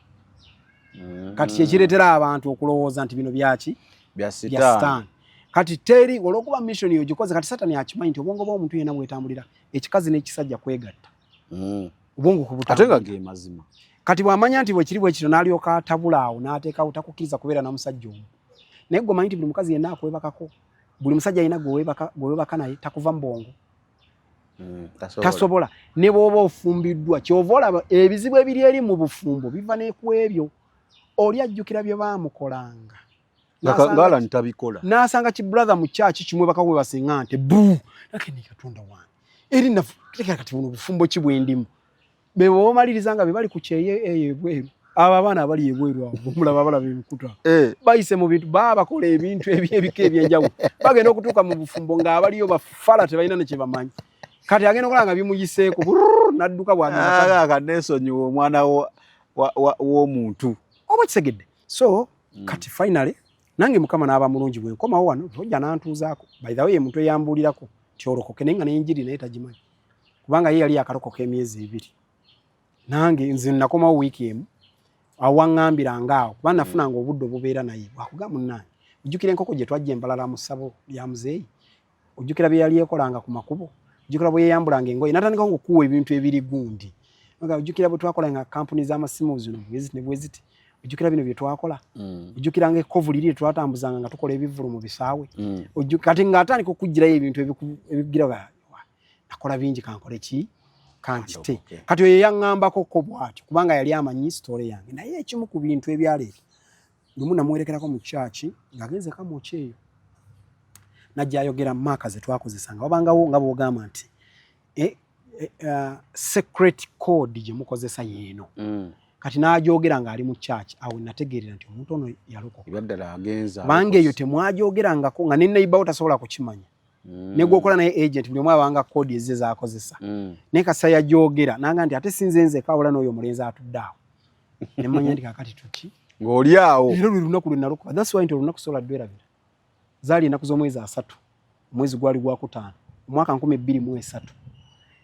D: kati kyekireetera abantu okulowooza nti bino byaki
C: bya Sitaani
D: kati teri olwokuba mission yo gikoze kati Satani akimanyi nti obwongo bw'omuntu yenna bwetambulira ekikazi n'ekisajja kwegatta obwongo kubuta
C: ate nga ge mazima
D: kati bw'amanya nti bwekiri bwe kiro n'alyoka atabula awo n'ateekawo takukkiriza kubeera na musajja omu naye gwe omanyi nti buli mukazi yenna akwebakako buli musajja alina gwewebaka naye takuva mu bwongo tasobola ne bw'oba ofumbiddwa kyova olaba ebizibu ebiri eri mu bufumbo biva neku ebyo oli ajjukira bye baamukolanga
C: ngala ntabikola
D: n'asanga kibrother mu kyaki kimwe bakawe basinga nti bu lakini Katonda wange eri nafutika kati buno bufumbo kibwendimu bebo maliriza nga bali ku kyeye ebweru aba bana abali ebweru abo mulaba balaba ebikuta bayise mu bintu bakola ebintu ebike ebyenjawo bagenda okutuuka mu bufumbo nga abaliyo bafala tebalina ne kye bamanyi kati agenda okulanga bimuyiseeko nadduka
C: bw'aka nesonyiwa omwana w'omuntu
D: oba kisegedde so kati finally nange Mukama n'aba mulungi bwe nkomawo wano tojja n'antuuzaako by the way ye muntu eyambulirako tyolokoke naye nga n'enjiri naye tagimanyi kubanga ye yali yakalokoka emyezi 2 nange nze nakomawo wiiki emu awaŋŋambiranga awo kuba nafunanga obudde obubeera naye bwakugamba munnange ojjukira enkoko gye twajja embalala mu ssabo lya muzeeyi ojjukira bye yali ekolanga ku makubo ojjukira bwe yeyambulanga engoye natandikawo okukuwa ebintu ebiri gundi ojjukira bwe twakolanga kampuni z'amasimu zino ne bweziti ojjukira bino bye twakola ojjukira nga ekkovu liri twatambuzanga nga tukola ebivulu mu bisaawe kati ng'atandika okugirayo ebintu ebigira nakola bingi kankole ki kankite kati oyo yaŋŋambako ko bwatyo kubanga yali amanyi sitole yange naye ekimu ku bintu ebyaleeta lumu namuwerekerako mu kyaki ng'agenze kamwoki eyo najja ayogera mu maaka ze twakozesanga wabangawo nga bw'ogamba nti secret code gye mukozesa yeeno kati n'ajogera ng'ali mu kyaki awo nategeerera nti omuntu ono yalokoka bange eyo temwajogerangako nga ne neighbour tasobola kukimanya ne gwokola naye agent buli omu abanga kodi ezize z'akozesa naye kasa yajogera nanga nti ate sinze nze kawula n'oyo omulenzi atudde awo ne mmanya nti kakati tuki
C: ng'oli awo
D: era lwe lunaku lwe nalokoka that's why nti olunaku sola dwerabira zaali ennaku z'omwezi 3 omwezi gwali gwa 5 omwaka 2023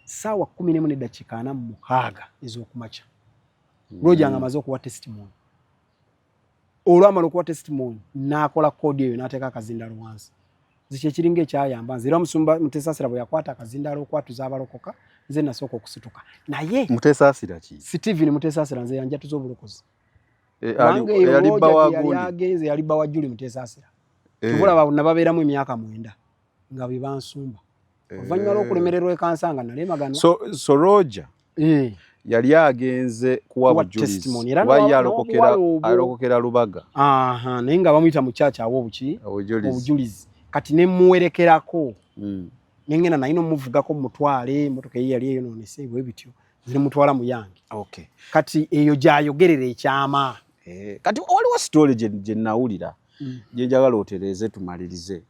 D: ssaawa 11:46 ez'okumakya Roja nga amaze okuwa testimony olwamala okuwa testimony n'akola kodi eyo n'ateeka akazindalo wansi zikye kiringa ekyayamba nze era Musumba Mutesasira bwe yakwata akazindalo okwatuza abalokoka nze nasooka okusituka naye
C: Mutesasira ki
D: Steven Mutesasira nze yanjatuza obulokozi yali bawa Juli Mutesasira tubula nababeeramu emyaka 9 nga bwe bansumba oluvannyuma lw'okulemererwa ekansanga nalemagana
C: so Roja yali agenze kuwa bujulizi kuba yalokokera Lubaga
D: naye nga bamuyita mu kyaki awo obujulizi kati ne muwerekerako nengena nayina omuvugako mutwale motoka ye yali eyononese bwe bityo ziri mutwala mu yange kati eyo gyayogerera ekyama
C: kati waliwo story gye nawulira gye njagala otereeze tumalirize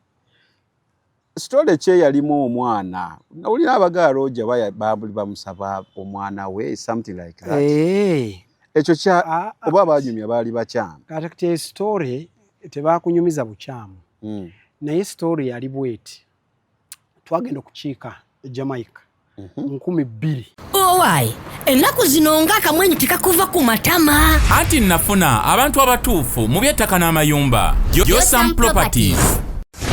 C: story kye yalimu omwana nawulira abagala Roja bamusaba omwana we something like that ekyo kya oba abanyumya baali bakyama
D: kati story tebakunyumiza bukyamu naye story yali bweti twagenda okukiika Jamaica 2000
E: owaayi ennaku zino ng'akamwenyu tekakuva ku matama
F: anti nafuna abantu abatuufu mu by'ettaka n'amayumba Josam Properties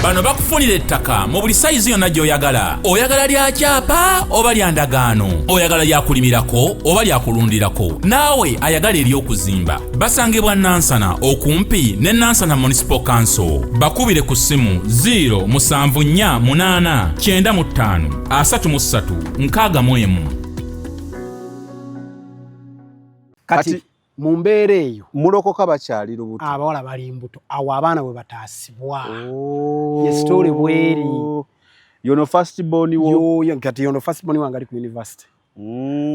F: bano bakufunira ettaka mu buli sayizi yonna gy'oyagala oyagala lya kyapa oba lya ndagaano oyagala lyakulimirako oba lyakulundirako naawe ayagala ery'okuzimba basangibwa Nansana okumpi ne Nansana Municipal Council bakubire ku ssimu 0748995 33 61
D: kati mu mbeera eyo
C: mulokoka bakyali lubuto
D: abawala bali mbuto awo abaana bwe bataasibwa ye story bweri
C: yono first born wo
D: kati yono first born wange ali ku university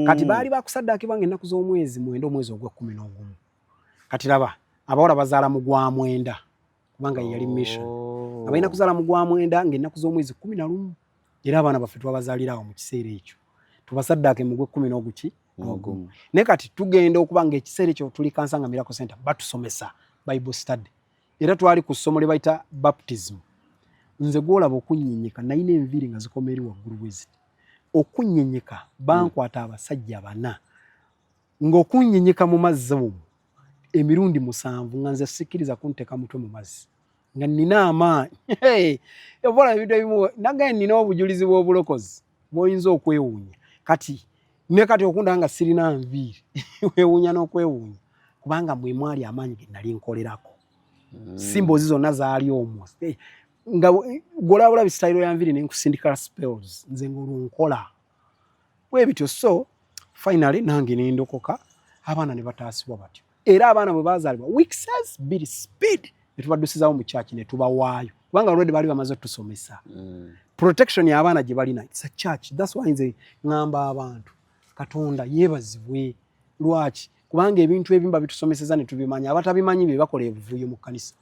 D: kati baali bakusaddakibwa ng'ennaku z'omwezi 9 omwezi ogw'11 kati laba abawala bazaala mu gwa 9 kubanga yali mission abalina kuzaala mu gwa 9 ng'ennaku z'omwezi 11 era abaana baffe twabazaalirawo mu kiseera ekyo tubasaddake mu gwe 10 n'ogumu ne kati tugenda okuba ng'ekiseera ekyo tuli Kansanga Miracle Center batusomesa Bible study era twali ku ssomo lye bayita baptism nze gwolaba okunnyenyeka nayina enviiri nga zikomeri waggulu bwezi okunnyenyeka bankwata abasajja 4 ng'okunnyenyeka mu mazzi omwo emirundi 7 nga nze sikkiriza kunteeka mutwe mu mazzi nga nina amaanyi obola ebintu ebimu nagaye nina obujulizi bw'obulokozi bw'oyinza okwewuunya kati ne kati okundaba nga sirina nviiri weewuunya n'okwewuunya kubanga mwe mwali amaanyi ge nali nkolerako simbozi zonna zaali omwo nga golabula bisitayiro ya nviiri nenkusindika spells nze ng'olunkola bwe bityo so finally nange nendokoka abaana ne bataasibwa batyo era abaana bwe bazaalibwa weeks has been speed ne tubaddusizawo mu church ne tubawaayo kubanga already baali bamaze otusomesa protection y'abaana gye balina it's a church that's why nze ngamba abantu Katonda yeebazibwe lwaki kubanga ebintu ebimba bitusomeseza ne tubimanya abatabimanyi bye bakola ebuvuyo mu kanisa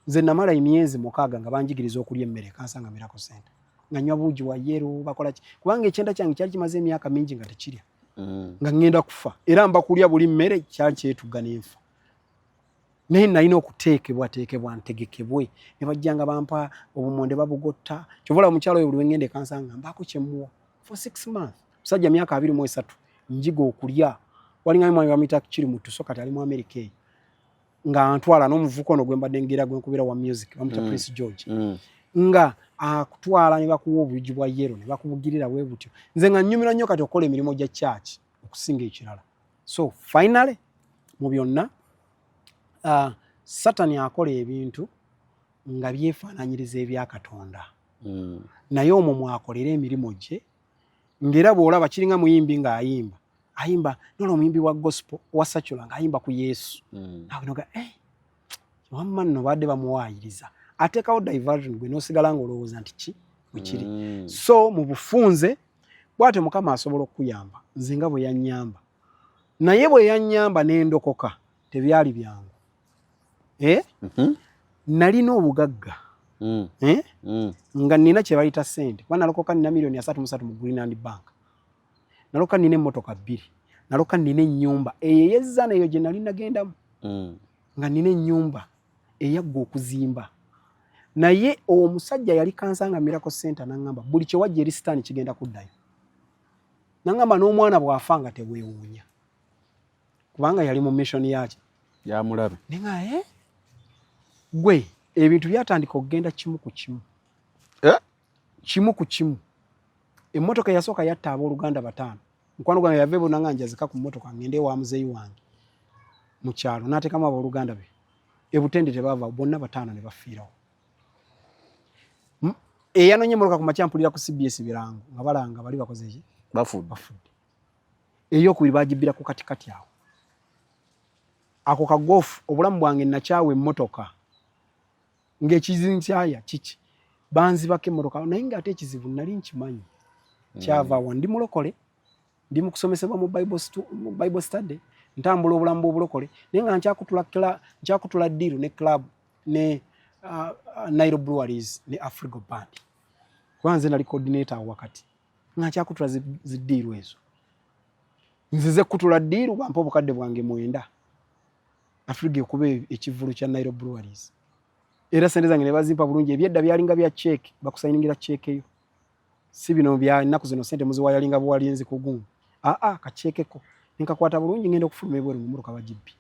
D: nze namala emyezi 6 nga banjigiriza okulya emmere Kansanga Miracle Center nga nywa buugi wa yero bakola ki kubanga ekyenda kyange kyali kimaze emyaka mingi nga tekirya nga ngenda kufa era mba kulya buli mmere kyali kyetuga n'enfa naye nalina okuteekebwa ntegekebwe ne bajjanga bampa obumonde babugotta kyobola omukyalo oyo buli wengende Kansanga mbaako kyemuwa for 6 months musajja myaka 23 njiga okulya walinga mwana bamita kiri mu tuso kati ali mu America nga antwala n'omuvuko ono gwe mbadde ngira gwe nkubira wa music bamuta Prince George nga akutwala ne bakuwa obuugi bwa yero ne bakubugirira bwe butyo nze nga nnyumira nnyo kati okola emirimu gya church okusinga ekirala so finally mu byonna Satani akola ebintu nga byefaananyiriza ebya Katonda naye omwo mwakolera emirimu gye ngera bw'olaba kiringa muyimbi ng'ayimba nola omuyimbi wa gospel wa secular ng'ayimba ku Yesu nawe noga wamma nno badde bamuwaayiriza ateekawo diversion gwe n'osigala ng'olowooza nti ki bwekiri so mu bufunze bw'atyo Mukama asobola okuyamba nze nga bwe yannyamba naye bwe yannyamba n'endokoka tebyali byangu nalina obugagga nga nina kye bayita ssente kuba nalokoka nina milioni 3 mu Greenland Bank nalokoka nina emmotoka 2 nalokoka nina ennyumba eyeyezza nayo gye nali nagendamu nga nina ennyumba eyaggwa okuzimba naye omusajja yali Kansanga Miracle Center n'angamba buli kye wajja eri sitaani kigenda kuddayo n'angamba n'omwana bw'afa nga tebwewuunya kubanga yali mu mission yaki
C: yamulabe
D: nenga gwe ebintu byatandika okugenda kimu ku kimu kimu ku kimu emmotoka yasooka yatta abooluganda 5 mukwano gwange yava ebonanga njazika ku mmotoka ngende wa muzeeyi wange mu kyalo n'ateekamu abooluganda be ebutende tebava bonna 5 ne bafiirawo eyanonye emmotoka ku makya mpulira ku CBS birango nga balanga bali bakoze ki bafudde ey'okubiri bagibbira ku katikati awo ako kagofu obulamu bwange nakyawa emmotoka ng'ekizinkyaya kiki banzibako emmotoka naye ng'ate ekizibu nali nkimanyi kyava awo ndi mulokole ndi mu kusomesebwa mu Bible study ntambula obulamu bw'obulokole naye nga nkyakutula ddiiru ne club ne Nairobi Breweries ne Afrigo Band kuba nze nali coordinator awo wakati nga nkyakutula ziddiiru ezo nzize kutula ddiiru bampa obukadde bwange 9 Afrigo okuba ekivulu kya Nairobi Breweries era sente zange ne bazimpa bulungi ebyedda byalinga bya check bakusayingira check eyo si bino bya nnaku zino sente muziwa yalinga bwalinzi kugumu kachekeko nkakwata bulungi ngenda okufuluma ebweru mu mmotoka bagibbi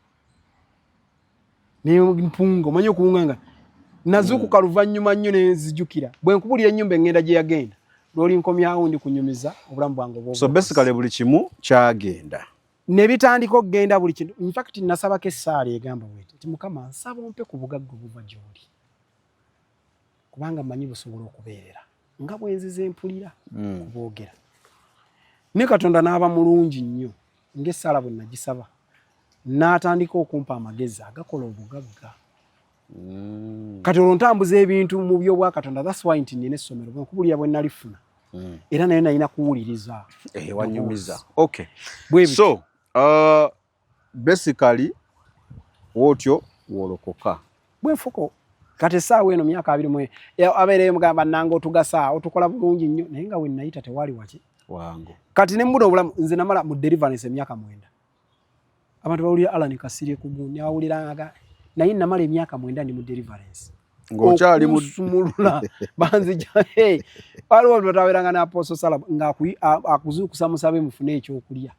D: ne mpungo manyi okuwunganga nazukuka luvannyuma nnyo ne zijjukira bwe nkubulira ennyumba engenda gye yagenda lwoli nkomyawo ndi kunyumiza obulamu bwange obwo
C: so basically buli kimu kyagenda
D: ne bitandika okugenda buli kintu in fact nasabako essaala egamba bweti nti Mukama nsaba ompe ku bugagga obuva gy'oli kubanga manyi busobola okubeerera nga bwenzize mpulira kubwogera ne Katonda n'aba mulungi nnyo ng'essaala bwe nagisaba n'atandika okumpa amagezi agakola obugagga. Kati olwo ntambuza ebintu mu by'obwakatonda. That's why nti nina essomero bwenkubulira bwe nalifuna era nayo nalina kuwuliriza
C: wanyumiza. Okay, so basically wotyo wolokoka
D: bwenfuko kati essaawa eno myaka 20 abeereyo mugamba nange otugasa otukola bulungi nnyo naye nga we nayita tewali waki
C: wangu.
D: Kati ne mbuno obulamu nze namala mu deliverance emyaka 9 abantu bawulira Alan Kasirye ku gundi awuliraga naye namala emyaka 9 ndi mu deliverance
C: ng'okyali mu
D: sumulula banzija waliwo bataweranga na Apostle Sala nga akuzukusa musabe mufune ekyokulya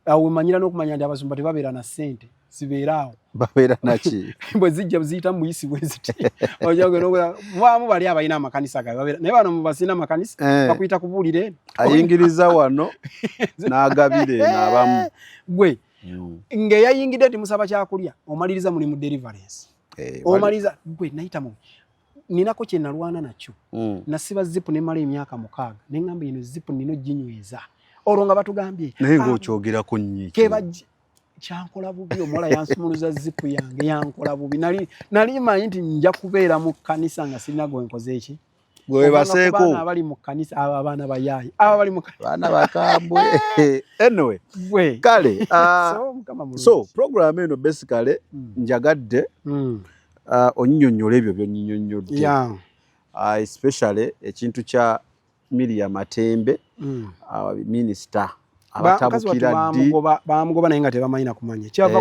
D: awo manyira n'okumanya ndi abasumba tebabeera na ssente zibeeraawo
C: babeera naki
D: bwe zijja ziyita muyisi bwe ziti ojoge n'okuba mwamu bali abalina amakanisa gabe babeera naye bano mubasina amakanisa bakuyita kubuulire
C: ayingiriza wano n'agabire n'abamu
D: gwe ng'eyayingidde timusaba kyakulya omaliriza muli mu deliverance omaliza gwe nayita mu ninako kye nalwana nakyo nasiba zipu ne mala emyaka 6 ne ngamba ino zipu nino ginyweza olwo nga batugambye
C: naye ng'okyogerako nnyo
D: kebajje kyankola bubi omuwala yansumuluza zipu yange yankola bubi nali manyi nti nja kubeera mu kanisa nga sirina gwe nkoze eki
C: gwe baseeko
D: abaana abali mu kanisa abo abaana bayaayi abo bali mu
C: baana bakambwe anyway
D: gwe
C: kale so program eno basically njagadde onyonyole ebyo byonyonyodde especially ekintu kya Miriam Matembe minister abatabukira ddi
D: bamugoba naye nga tebamanyi nakumanya kyava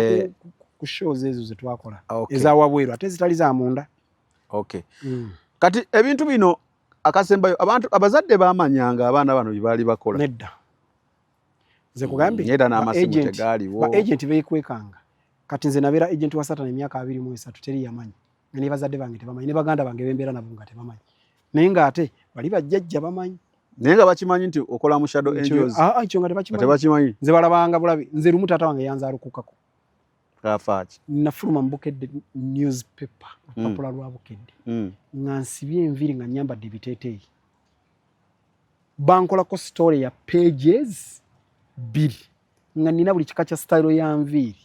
D: ku shows ezo ze twakola eza wabweru ate zitali za munda.
C: Okay, kati ebintu bino akasembayo abantu abazadde bamanyanga abaana bano bibali bakola
D: nedda nze kugambye
C: nedda n'amasimu tegaaliwo
D: ba agent beekwekanga kati nze nabeera agent wa Satani emyaka 23 teri yamanyi ne bazadde bange tebamanyi ne baganda bange bembeera nabo nga tebamanyi naye nga ate bali bajjajja bamanyi
C: naye nga bakimanyi nti okola mu Shadow Angels
D: ekyo nga tebakimanyi nze balabanga bulabi nze lumu taata wange yanzaalukukako
C: kafaaki
D: nafuluma mu Bukedde newspaper papula lwa Bukedde nga nsibye enviiri nga nyambadde ebiteeteeyi bankolako story ya pages 2 nga nina buli kika kya style ya nviiri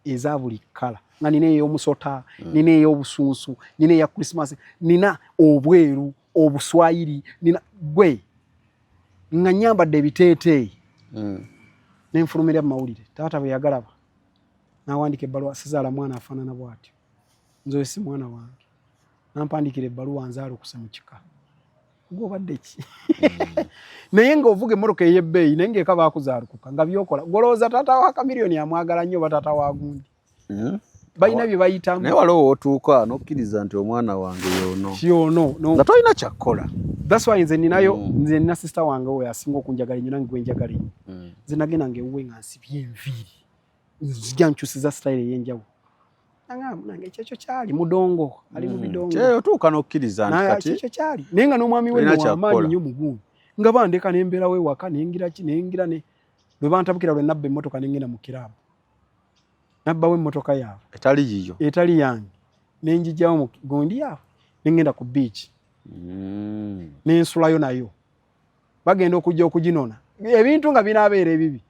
D: eza buli kala nga nina ey'omusota nina ey'obusunsu nina eya Christmas nina obweru obuswayiri nina gwe nga nyambadde ebiteeteeyi nenfulumira mu mawulire taata bwe yagalaba nawandika ebbaluwa sizaala mwana afaanana bw'atyo nze si mwana wange nampandikira ebbaluwa nzaalukuse mu kika gwobadde ki naye ng'ovuga emmotoka ey'ebbeeyi naye ng'eka baakuzaalukuka nga byokola golowooza taata wa Kamiliyoni amwagala nnyo oba taata wa gundi balina bye bayitamu
C: naye waliwo wootuuka n'okkiriza nti omwana wange
D: yono
C: nga tolina kyakkola.
D: That's why nze ninayo nze nina sister wange oyo asinga okunjagala ennyo nange gwe njagala ennyo nze nagenda ng'ewuwe nga nsibye enviiri nzija nkyusiza style ey'enjawulo nange ekyo kyali mudongo ali mu bidongo
C: kyeyo tuuka n'okkiriza nti kati
D: ekyo kyali naye nga n'omwami we w'amaanyi nnyo mugumu nga bandeka n'embeerawo ewaka nengira ne bwe bantabukira lwe nabba emmotoka nengenda mu kiraabu nabbawo emmotoka yaabwe
C: etali yiyo
D: etali yange nenjijjawo mu gundi yaabwe nengenda ku beach nensulayo nayo bagenda okujja okuginona ebintu nga binaabeera ebibi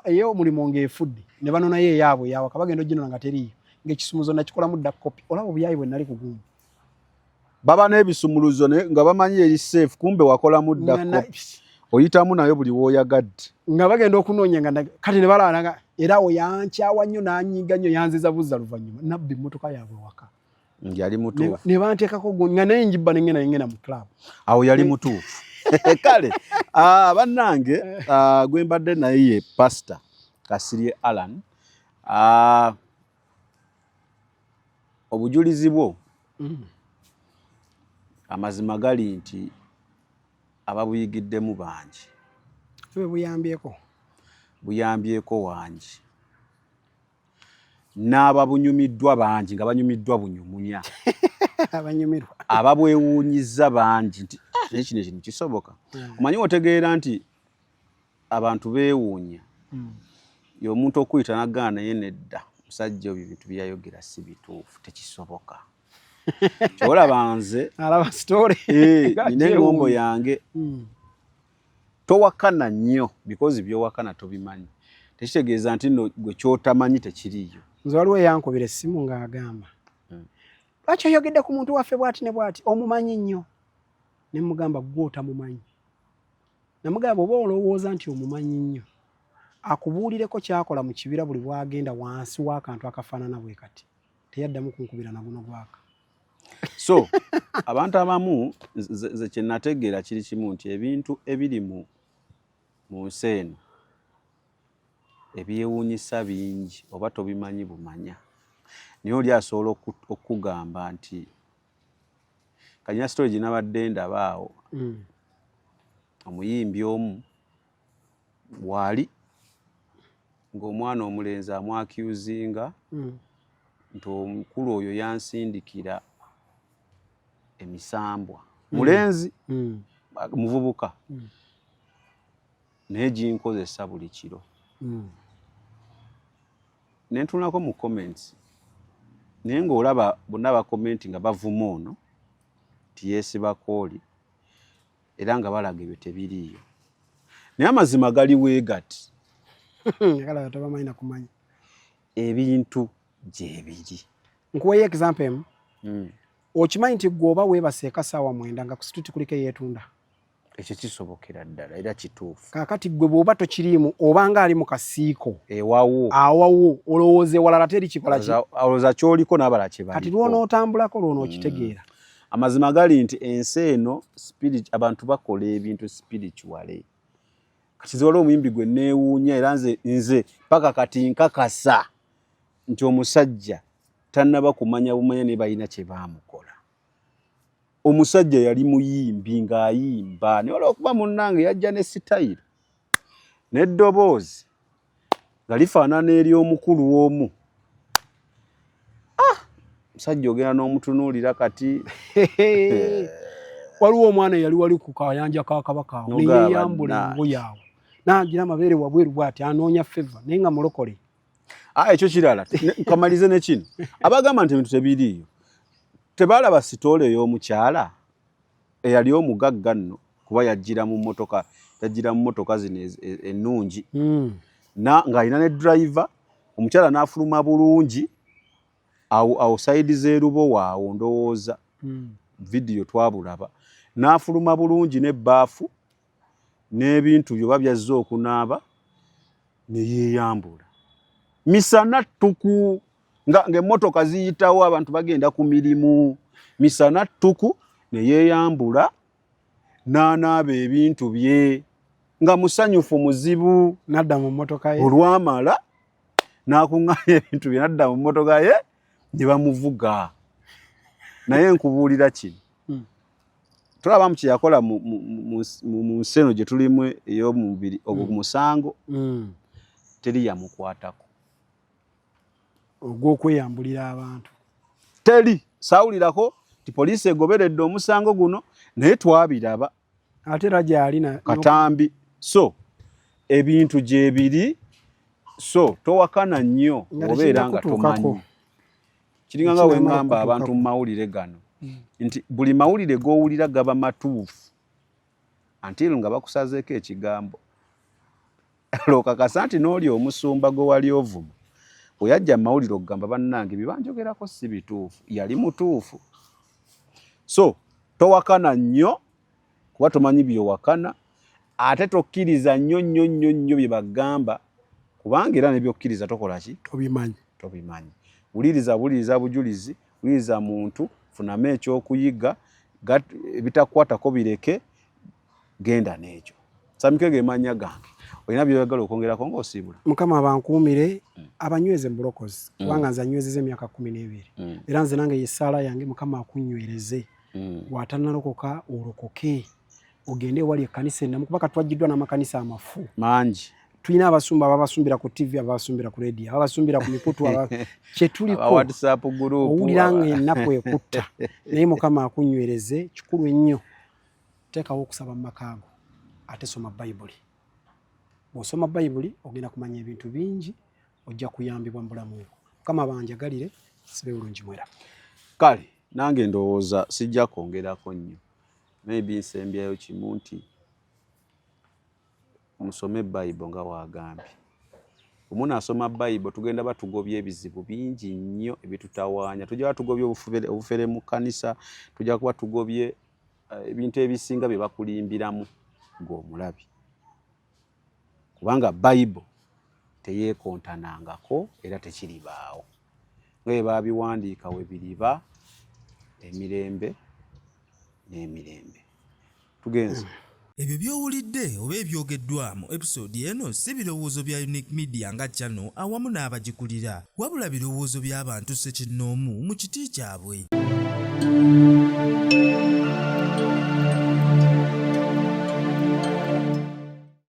D: ey'omulimu ng'efudde ne banonayo eyaabwe eyawaka bagenda oginona nga teriyo ng'ekisumuzo nakikolamu dda kopi olaba obuyayi bwe nali kugumu
C: baba n'ebisumuluzo nga bamanyi eri safe kumbe wakolamu dda kopi oyitamu nayo buli w'oyagadde
D: nga bagenda okunoonya nga kati ne balaba era awo yankyawa nnyo n'anyiga nnyo yanziza buzza luvannyuma nabba emmotoka yaabwe waka
C: yali mutuufu
D: ne banteekako nga naye njibba nengenda mu club
C: awo yali mutuufu kale bannange gwe mbadde naye ye Pastor Kasirye Alan obujulizi bwo amazima gali nti ababuyigiddemu bangi buyambyeko wangi n'ababunyumiddwa bangi nga banyumiddwa bunyumunya ababwewuunyiza bangi nti naye kino ekintu kisoboka omanyi otegeera nti abantu beewuunya y'omuntu okuyita n'agana naye nedda musajja ebyo bintu byayogera si bituufu tekisoboka kyolaba nze
D: alaba story
C: nina engombo yange towakana nnyo because byowakana tobimanyi tekitegeeza nti nno gwe kyotamanyi tekiriyo.
D: Nze waliwo yankubira essimu ng'agamba lwaki oyogedde ku muntu waffe bw'ati ne bw'ati omumanyi nnyo. Ne mugamba gwe otamumanyi. Namugamba oba olowooza nti omumanyi nnyo akubuulireko kyakola mu kibira buli bwagenda wansi w'akantu akafaanana bwe kati teyaddamu kunkubira na guno gwaka.
C: So abantu abamu ze kye nategeera kiri kimu nti ebintu ebiri mu nsi eno ebyewuunyisa bingi oba tobimanyi bumanya. Naye oli asobola okugamba nti kanyina story gye nabadde ndaba awo omuyimbi omu bwali ng'omwana omulenzi amwakyuzinga nti omukulu oyo yansindikira emisambwa mulenzi muvubuka naye ginkozesa buli kiro. Nentunako mu comments naye ng'olaba bonna bakomenti nga bavuma ono nti yeesibako oli era nga balaga ebyo tebiriiyo. Naye amazima gali weegati
D: kala tabamanyi na kumanya
C: ebintu gyebiri.
D: nkuweyo example emu okimanyi nti gwoba weebaseeka ssaawa 9 nga ku situti kuliko eyeetunda.
C: Ekyo kisobokera ddala era kituufu.
D: Kaakati gwe bw'oba tokiriimu obanga ali mu kasiiko
C: ewawo
D: awawo olowooza ewalala teri kikola ki
C: olowooza ky'oliko n'abala kye baliko.
D: kati lw'onootambulako lw'onookitegeera.
C: Amazima gali nti ensi eno abantu bakola ebintu spirituale. Kati nze omuyimbi gwe neewuunya era nze paka kati nkakasa nti omusajja tannaba kumanya bumanya ne balina kye baamukola. Omusajja yali muyimbi ng'ayimba naye olw'okuba munnange yajja ne sitayiro n'eddoboozi nga lifaanana ery'omukulu omu. Musajja ogenda n'omutunuulira kati
D: waliwo omwana eyali wali ku kayanja ka kabaka awo neyeyambula engoye awo n'agira amabeere wabweru bw'ati anoonya feva naye nga mulokole.
C: Ekyo kirala kamalize ne kino abagamba nti ebintu tebiriiyo tebaalaba sitoole ey'omukyala eyali omugagga nno kuba yajjira mu mmotoka zino ennungi ng'alina ne driver omukyala n'afuluma bulungi awo sayidi z'erubo waawo ndowooza vidiyo twabulaba n'afuluma bulungi n'ebbaafu n'ebintu byoba byazze okunaaba ne yeeyambula misana ttuku ng'emmotoka ziyitawo abantu bagenda ku mirimu misana ttuku ne yeeyambula n'anaaba ebintu bye nga musanyufu muzibu.
D: N'adda mu mmotoka ye
C: olwamala n'akuŋŋaanya ebintu bye n'adda mu mmotoka ye ne bamuvuga. Naye nkubuulira kino tulabamu kye yakola mu nsi eno gye tulimu ey'omubiri ogwo musango teri yamukwatako
D: ogw'okweyambulira abantu
C: teri saawulirako ti poliisi egoberedde omusango guno naye twabiraba
D: ate era gyali
C: katambi. So ebintu gyebiri so towakana nnyo obeera nga tomanyi. Kiringa nga wengamba abantu mu mawulire gano nti buli mawulire g'owulira gaba matuufu until nga bakusazeeko ekigambo. Lokakasa nti n'oli omusumba gwe wali ovuma bwe yajja mu mawulire okugamba bannange bye banjogerako si bituufu yali mutuufu. So towakana nnyo kuba tomanyi byowakana ate tokkiriza nnyo bye bagamba kubanga era nebyokkiriza tokola ki tobimanyi. Wuliriza bujulizi wuliriza muntu funamu ekyokuyiga ebitakwatako bireke genda n'ekyo. Samikege emanya gange olina byoyagala okwongerako ng'osiibula.
D: Mukama abankuumire abanyweze mulokozi kubanga nze anywezeza emyaka 12 era nze nange yesaala yange Mukama akunywereze bw'atannalokoka olokoke ogende wali ekkanisa ennamu kuba katwajjiddwa n'amakanisa amafu
C: mangi.
D: Tulina abasumba ababasumbira ku TV ababasumbira ku radio ababasumbira ku mikutu kye tuliko
C: WhatsApp group
D: owulira ng'ennaku ekutta naye Mukama akunywereze kikulu ennyo teekawo okusaba mu makaago ate soma Bayibuli. Bw'osoma Bayibuli ogenda kumanya ebintu bingi ojja kuyambibwa mu bulamu bwo. Mukama banjagalire sibe bulungi mwera.
C: Kale nange ndowooza sijja kwongerako nnyo maybe nsembyayo kimu nti musome Bayibuli nga waagambye Omuna asoma Bible tugenda batugobya ebizibu bingi nnyo ebitutawaanya. Tujja batugobya obufere mu kanisa, tujja kuba tugobye ebintu ebisinga bye bakulimbiramu ng'omulabi. Kubanga Bible teyeekontanangako era tekiribaawo. Nga baabiwandiika we biriba emirembe n'emirembe. Tugenze.
G: Ebyo by'owulidde oba ebyogeddwa mu episode eno si birowoozo bya Unique Media nga channel awamu n'abagikulira, wabula birowoozo by'abantu ssekinnoomu mu kiti kyabwe.